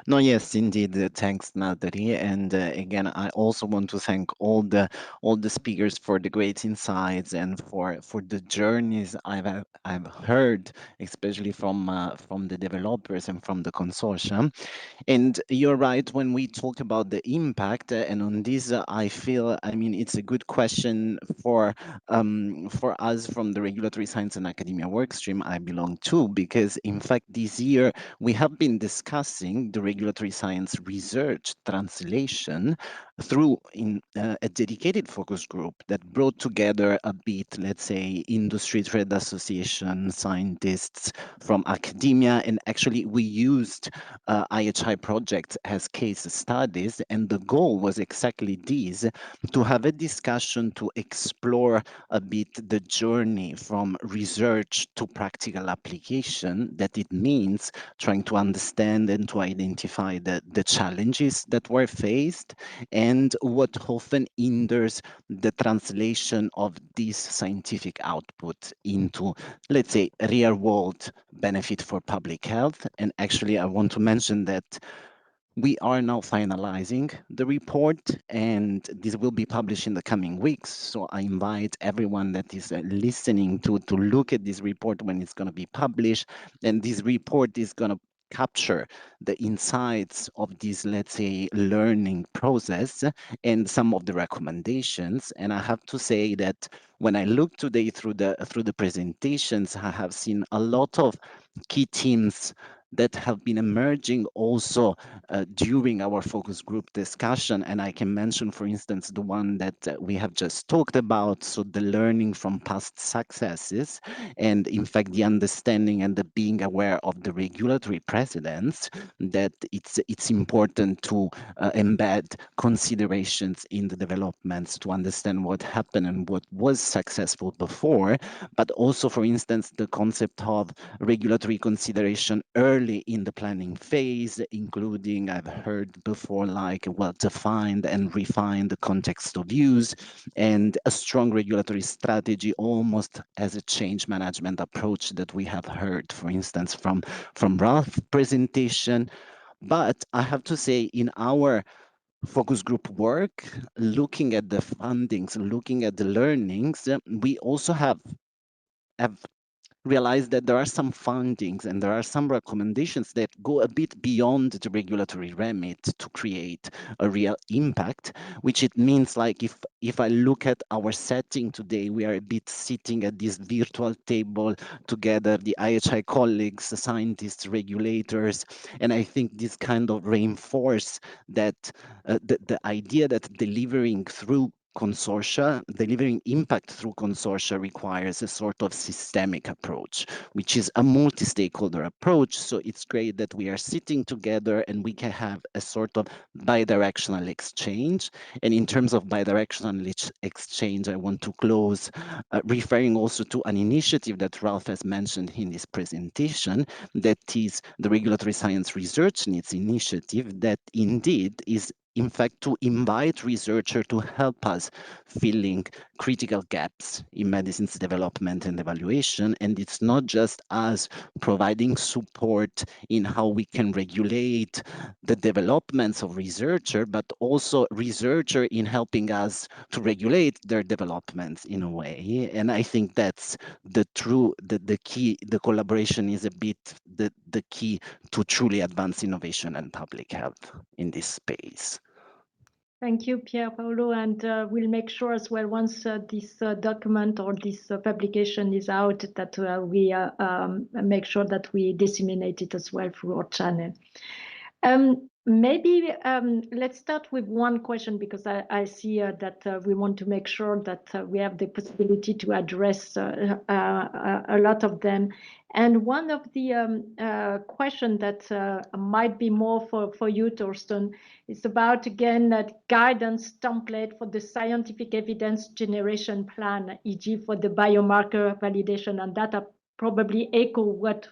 No, yes, indeed. Thanks, Natalie. And again, I also want to thank all the speakers for the great insights and for the journeys I've heard, especially from the developers and from the consortium. And you're right when we talk about the impact, and on this, I feel, I mean, it's a good question for us from the Regulatory Science and Academia workstream I belong to, because in fact this year we have been discussing the regulatory science research translation through a dedicated focus group that brought together a bit, let's say, industry, trade association, scientists from academia, and actually we used IHI projects as case studies, and the goal was exactly this, to have a discussion to explore a bit the journey from research to practical application, that it means trying to understand and to identify the challenges that were faced and what often hinders the translation of this scientific output into, let's say, real world benefit for public health. And actually, I want to mention that we are now finalizing the report, and this will be published in the coming weeks. So I invite everyone that is listening to look at this report when it's going to be published. And this report is going to capture the insights of this, let's say, learning process and some of the recommendations. And I have to say that when I look today through the presentations, I have seen a lot of key themes that have been emerging also during our focus group discussion. And I can mention, for instance, the one that we have just talked about, so the learning from past successes, and in fact, the understanding and the being aware of the regulatory precedents, that it's important to embed considerations in the developments to understand what happened and what was successful before, but also, for instance, the concept of regulatory consideration early in the planning phase, including, I've heard before, like well-defined and refined the context of use, and a strong regulatory strategy, almost as a change management approach that we have heard, for instance, from Ralph's presentation. But I have to say, in our focus group work, looking at the fundings, looking at the learnings, we also have realize that there are some findings and there are some recommendations that go a bit beyond the regulatory remit to create a real impact, which it means, like, if I look at our setting today, we are a bit sitting at this virtual table together, the IHI colleagues, the scientists, regulators, and I think this kind of reinforce that the idea that delivering through consortia, delivering impact through consortia requires a sort of systemic approach, which is a multi-stakeholder approach. So it's great that we are sitting together and we can have a sort of bidirectional exchange. And in terms of bidirectional exchange, I want to close referring also to an initiative that Ralph has mentioned in his presentation, that is the Regulatory Science Research Needs Initiative, that indeed is in fact to invite researchers to help us filling critical gaps in medicine's development and evaluation. And it's not just us providing support in how we can regulate the developments of researcher, but also researcher in helping us to regulate their developments in a way. And I think that's the key, the collaboration is a bit the key to truly advance innovation and public health in this space. Thank you, Pier Paolo, and we'll make sure as well, once this document or this publication is out, that we make sure that we disseminate it as well through our channel. Maybe let's start with one question, because I see that we want to make sure that we have the possibility to address a lot of them. And one of the question that might be more for you, Torsten, is about, again, that guidance template for the scientific evidence generation plan, e.g. for the biomarker validation, and that probably echo what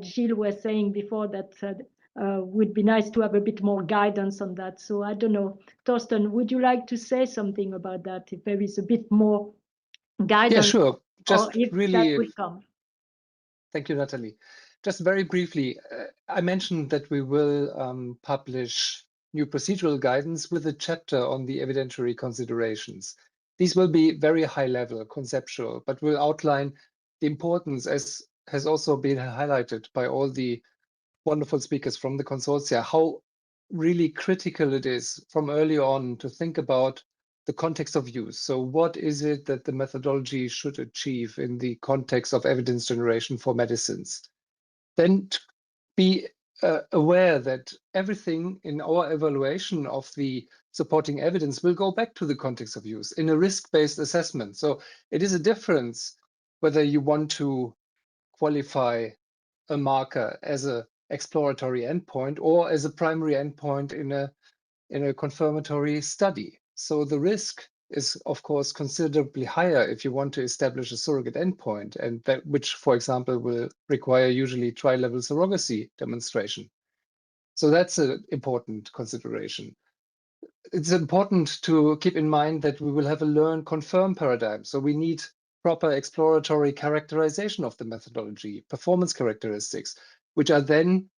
Gilles was saying before, that would be nice to have a bit more guidance on that. So I don't know, Torsten, would you like to say something about that, if there is a bit more guidance? Yeah, sure. Just or if really, that would come. thank you, Natalie. just very briefly, I mentioned that we will publish new procedural guidance with a chapter on the evidentiary considerations. These will be very high level, conceptual, but will outline the importance, as has also been highlighted by all the wonderful speakers from the consortia, how really critical it is from early on to think about the context of use. So what is it that the methodology should achieve in the context of evidence generation for medicines? Then to be aware that everything in our evaluation of the supporting evidence will go back to the context of use in a risk-based assessment. So it is a difference whether you want to qualify a marker as an exploratory endpoint or as a primary endpoint in a confirmatory study. So the risk is, of course, considerably higher if you want to establish a surrogate endpoint, and that which, for example, will require usually tri-level surrogacy demonstration. So that's an important consideration. It's important to keep in mind that we will have a learn confirm paradigm. So we need proper exploratory characterization of the methodology, performance characteristics, which are then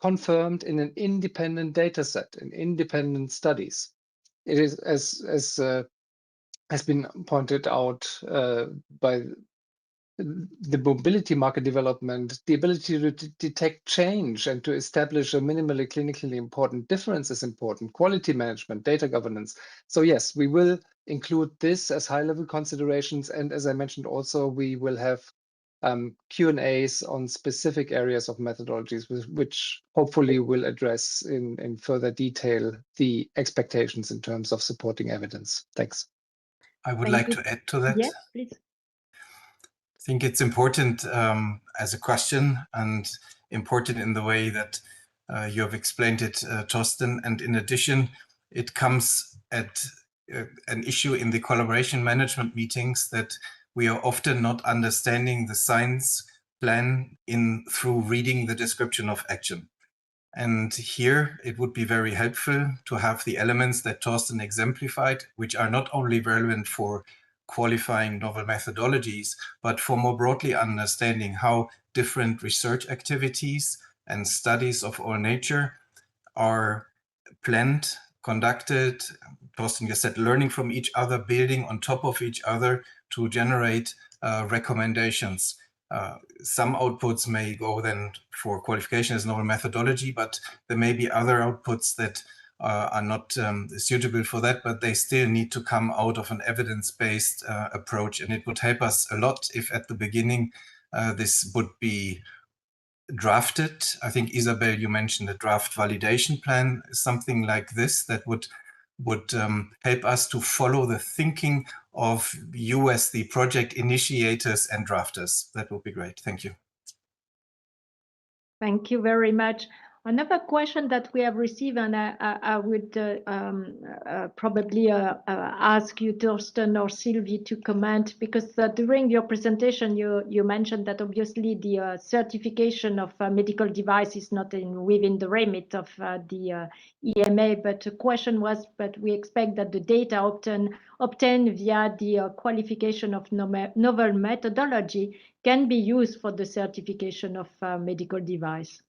confirmed in an independent data set, in independent studies. It is, as has been pointed out by the mobility market development, the ability to detect change and to establish a minimally clinically important difference is important. Quality management, data governance. So yes, we will include this as high-level considerations. And as I mentioned also, we will have Q&As on specific areas of methodologies, which hopefully will address in further detail the expectations in terms of supporting evidence. Thanks. I would like to add to that. Yes, please. I think it's important as a question and important in the way that you have explained it, Torsten. And in addition, it comes at an issue in the collaboration management meetings that we are often not understanding the science plan through reading the description of action. And here it would be very helpful to have the elements that Torsten exemplified, which are not only relevant for qualifying novel methodologies, but for more broadly understanding how different research activities and studies of all nature are planned, conducted. Torsten just said, learning from each other, building on top of each other to generate recommendations. Some outputs may go then for qualification as novel methodology, but there may be other outputs that are not suitable for that, but they still need to come out of an evidence-based approach. And it would help us a lot if at the beginning this would be drafted. I think, Isabel, you mentioned a draft validation plan, something like this that would help us to follow the thinking of you as the project initiators and drafters. That would be great. Thank you. Thank you very much. Another question that we have received, and I would probably ask you, Torsten or Sylvie, to comment, because during your presentation, you mentioned that obviously the certification of medical device is not within the remit of the EMA, but the question was, but we expect that the data obtained via the qualification of novel methodology can be used for the certification of medical device.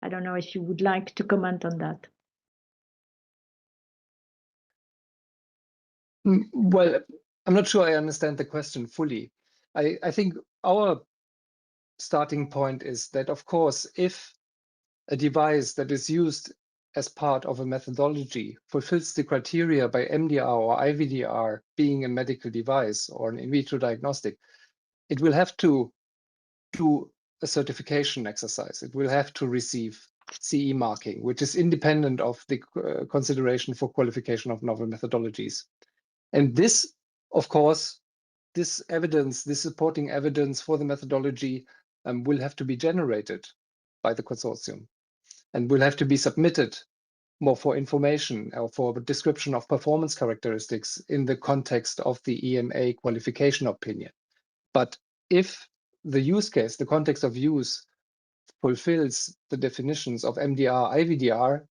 I don't know if you would like to comment on that. Well, I'm not sure I understand the question fully. I think our starting point is that, of course, if a device that is used as part of a methodology fulfills the criteria by MDR or IVDR being a medical device or an in vitro diagnostic, it will have to do a certification exercise. It will have to receive CE marking, which is independent of the consideration for qualification of novel methodologies. And this, of course, this evidence, this supporting evidence for the methodology will have to be generated by the consortium and will have to be submitted more for information or for a description of performance characteristics in the context of the EMA qualification opinion. But if the use case, the context of use, fulfills the definitions of MDR, IVDR,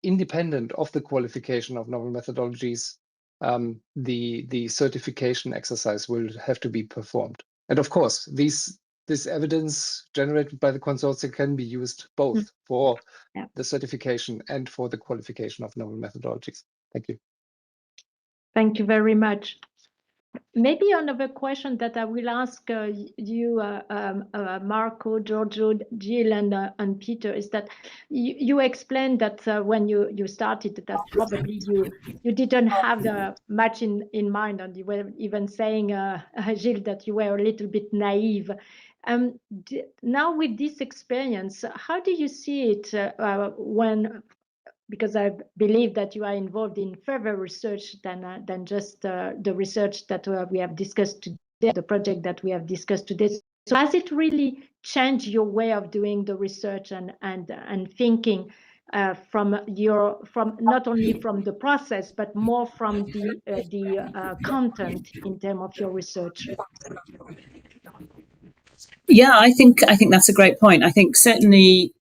independent of the qualification of novel methodologies, the certification exercise will have to be performed. And of course, these this evidence generated by the consortia can be used both for the certification and for the qualification of novel methodologies. Thank you. Thank you very much. Maybe another question that I will ask you, Marco, Giorgio, Jill, and Peter, is that you explained that when you started, that probably you didn't have much in mind, and you were even saying, Jill, that you were a little bit naive. Now with this experience, how do you see it because I believe that you are involved in further research than just the research that we have discussed today, the project that we have discussed today. So has it really changed your way of doing the research and thinking from not only from the process but more from the content in terms of your research? Yeah, I think that's a great point. I think certainly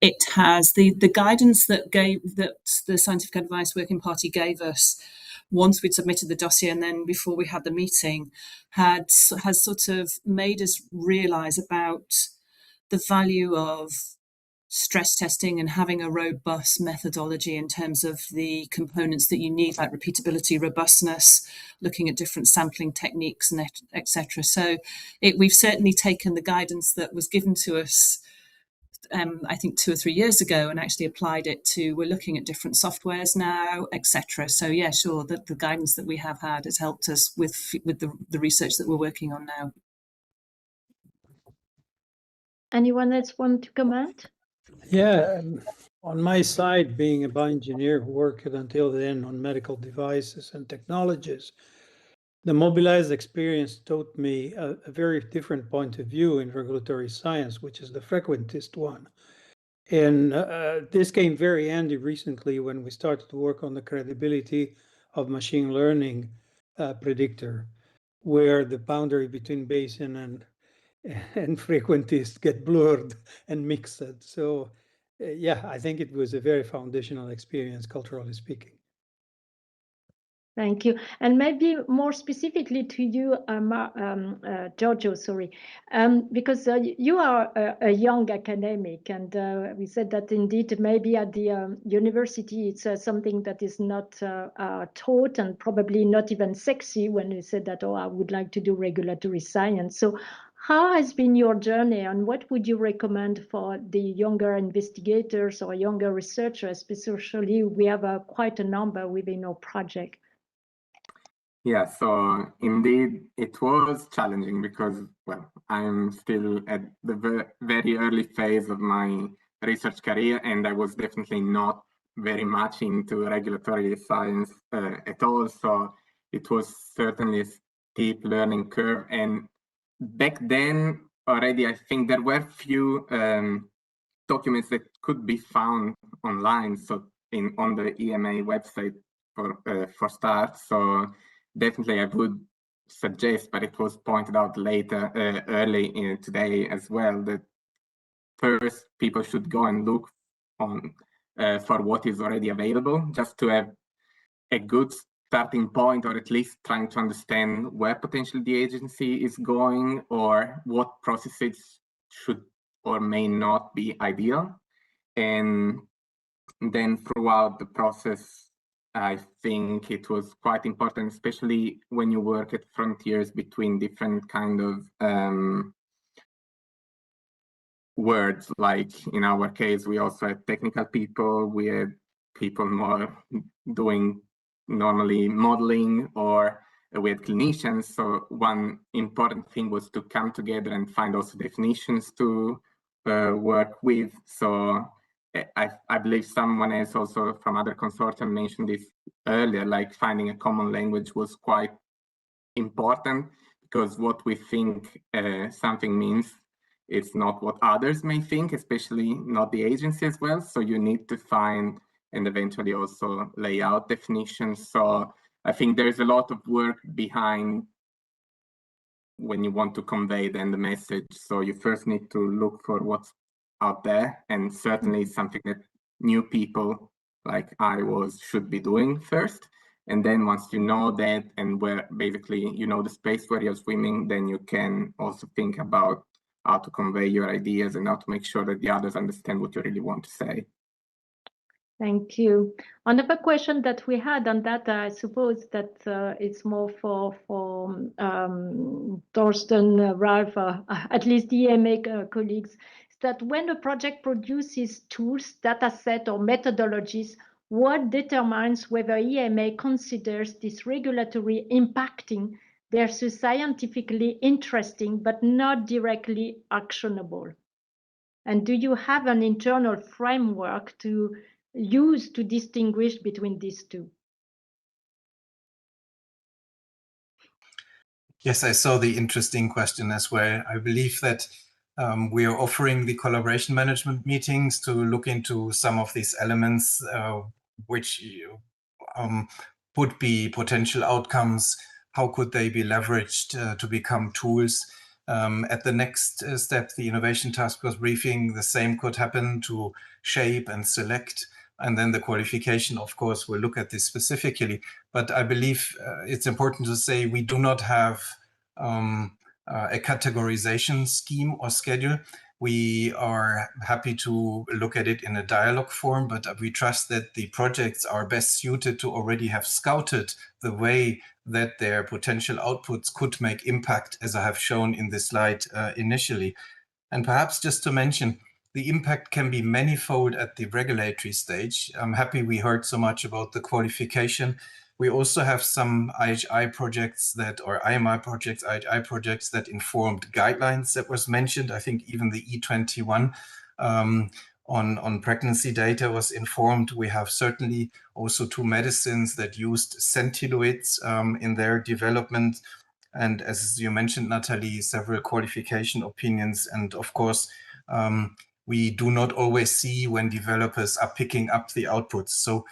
it has the guidance that the Scientific Advice Working Party gave us once we'd submitted the dossier and then before we had the meeting has sort of made us realise about the value of stress testing and having a robust methodology in terms of the components that you need, like repeatability, robustness, looking at different sampling techniques, and etc. So we've certainly taken the guidance that was given to us I think 2 or 3 years ago and actually applied it to, we're looking at different softwares now, etc. So yeah, sure, the guidance that we have had has helped us with the research that we're working on now. Anyone else want to comment? Yeah, on my side, being a bioengineer who worked until then on medical devices and technologies, the mobilized experience taught me a very different point of view in regulatory science, which is the frequentist one. And this came very handy recently when we started to work on the credibility of machine learning predictor, where the boundary between Bayesian and frequentist get blurred and mixed. So yeah, I think it was a very foundational experience, culturally speaking. Thank you. And maybe more specifically to you, Giorgio, sorry, because you are a young academic, and we said that indeed maybe at the university it's something that is not taught and probably not even sexy when you said that, oh, I would like to do regulatory science. So how has been your journey, and what would you recommend for the younger investigators or younger researchers, especially we have quite a number within our project? Yeah, so indeed it was challenging because, well, I'm still at the very early phase of my research career, and I was definitely not very much into regulatory science at all. So it was certainly a steep learning curve. And back then already, I think there were few documents that could be found online. So on the EMA website for start. So definitely I would suggest, but it was pointed out later, early today as well, that first people should go and look on for what is already available, just to have a good starting point, or at least trying to understand where potentially the agency is going or what processes should or may not be ideal. And then throughout the process, I think it was quite important, especially when you work at frontiers between different kind of words. Like in our case, we also had technical people, we had people more doing normally modeling, or we had clinicians. So one important thing was to come together and find also definitions to work with. So I believe someone else also from other consortia mentioned this earlier, like finding a common language was quite important, because what we think something means, it's not what others may think, especially not the agency as well. So you need to find and eventually also lay out definitions. So I think there's a lot of work behind when you want to convey then the message. So you first need to look for what's out there, and certainly something that new people like I should be doing first. And then once you know that, and where basically you know the space where you're swimming, then you can also think about how to convey your ideas and how to make sure that the others understand what you really want to say. Thank you. Another question that we had on that, I suppose that it's more for Thorsten, Ralph, at least EMA colleagues, is that when a project produces tools, data set, or methodologies, what determines whether EMA considers this regulatory impacting versus scientifically interesting but not directly actionable? And do you have an internal framework to use to distinguish between these two? Yes, I saw the interesting question as well. I believe that we are offering the collaboration management meetings to look into some of these elements which would be potential outcomes. How could they be leveraged to become tools? At the next step, the Innovation Task Force briefing, the same could happen to shape and select. And then the qualification, of course, will look at this specifically. But I believe it's important to say we do not have a categorization scheme or schedule. We are happy to look at it in a dialogue form, but we trust that the projects are best suited to already have scouted the way that their potential outputs could make impact, as I have shown in this slide initially. And perhaps just to mention, the impact can be manifold at the regulatory stage. I'm happy we heard so much about the qualification. We also have some IHI projects that, or IMI projects, IHI projects that informed guidelines that was mentioned. I think even the E21 on pregnancy data was informed. We have certainly also 2 medicines that used centiloids in their development. And as you mentioned, Nathalie, several qualification opinions. And of course, we do not always see when developers are picking up the outputs. So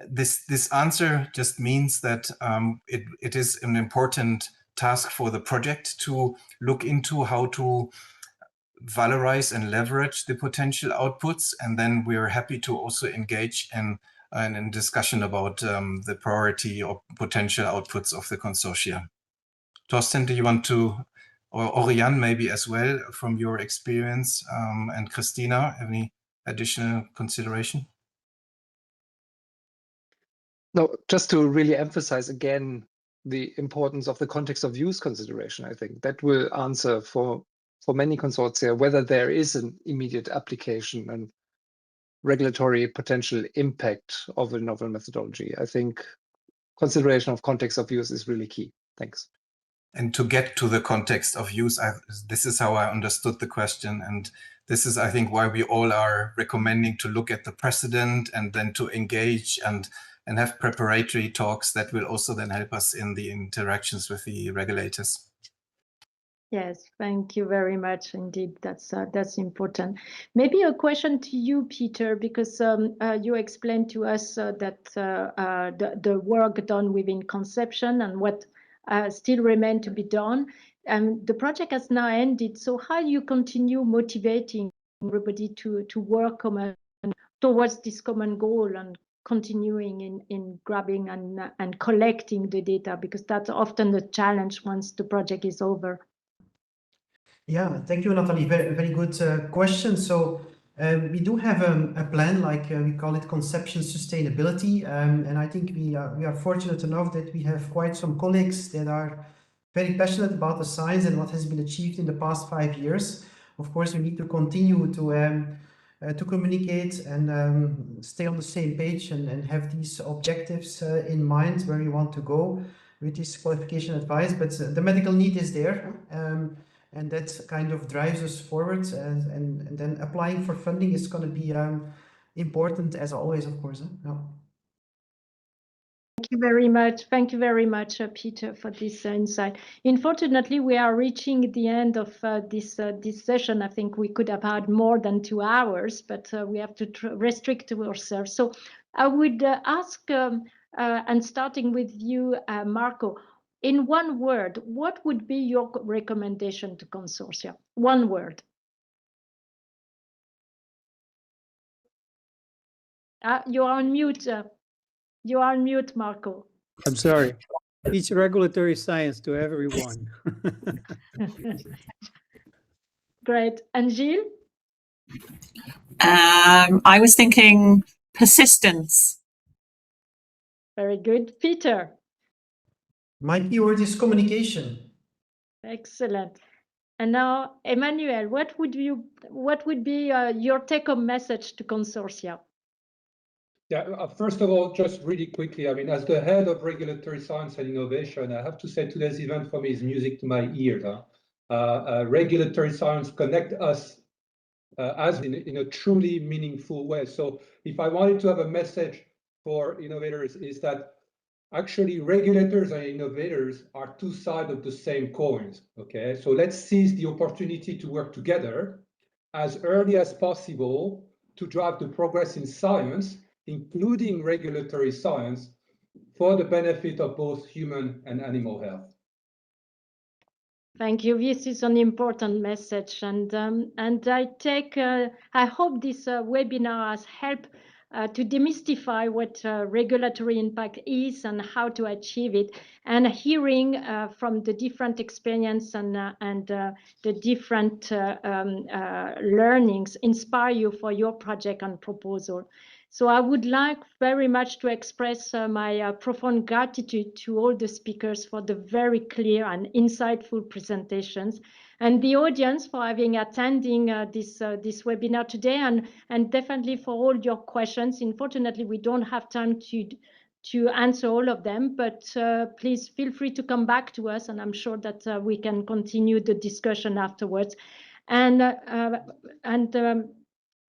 this answer just means that it is an important task for the project to look into how to valorize and leverage the potential outputs. And then we are happy to also engage in discussion about the priority or potential outputs of the consortia. Thorsten, do you want to, or Oriane maybe as well, from your experience, and Christina, any additional consideration? No, just to really emphasize again the importance of the context of use consideration, I think that will answer for many consortia whether there is an immediate application and regulatory potential impact of a novel methodology. I think consideration of context of use is really key. Thanks. And to get to the context of use, this is how I understood the question. And this is, I think, why we all are recommending to look at the precedent and then to engage and have preparatory talks that will also then help us in the interactions with the regulators. Yes, thank you very much indeed. That's important. Maybe a question to you, Peter, because you explained to us that the work done within conception and what still remain to be done. And the project has now ended. So how do you continue motivating everybody to work towards this common goal and continuing in grabbing and collecting the data, because that's often the challenge once the project is over? Yeah, thank you, Nathalie. Very, very good question. So we do have a plan, like we call it conception sustainability, and I think we are fortunate enough that we have quite some colleagues that are very passionate about the science and what has been achieved in the past 5 years. Of course, we need to continue to communicate and stay on the same page and have these objectives in mind where we want to go with this qualification advice. But the medical need is there. And that kind of drives us forward, and then applying for funding is going to be important as always, of course. Yeah. Thank you very much. Thank you very much, Peter, for this insight. Unfortunately, we are reaching the end of this session. I think we could have had more than 2 hours, but we have to restrict ourselves. So I would ask, and starting with you, Marco, in one word, what would be your recommendation to consortia? One word. You are on mute. You are on mute, Marco. I'm sorry. Teach regulatory science to everyone. Great. And Gilles? I was thinking persistence. Very good. Peter? My keyword is communication. Excellent. And now, Emmanuel, what would be your take-home message to consortia? Yeah, first of all, just really quickly, I mean, as the head of regulatory science and innovation, I have to say today's event for me is music to my ears. Regulatory science connect us as in a truly meaningful way. So if I wanted to have a message for innovators is that actually regulators and innovators are two sides of the same coins, okay? So let's seize the opportunity to work together as early as possible to drive the progress in science, including regulatory science, for the benefit of both human and animal health. Thank you. This is an important message, and I hope this webinar has helped to demystify what regulatory impact is and how to achieve it. And hearing from the different experience and the different learnings inspire you for your project and proposal. So I would like very much to express my profound gratitude to all the speakers for the very clear and insightful presentations, and the audience for having attending this webinar today, and definitely for all your questions. Unfortunately, we don't have time to answer all of them, but please feel free to come back to us, and I'm sure that we can continue the discussion afterwards. And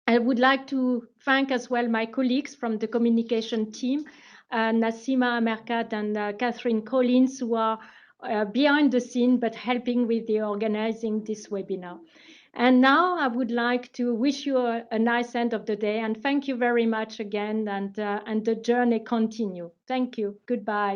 I would like to thank as well my colleagues from the communication team, Nassima Amerkat and Catherine Collins, who are behind the scene but helping with the organizing this webinar. And now I would like to wish you a nice end of the day, and thank you very much again, and the journey continue. Thank you. Goodbye.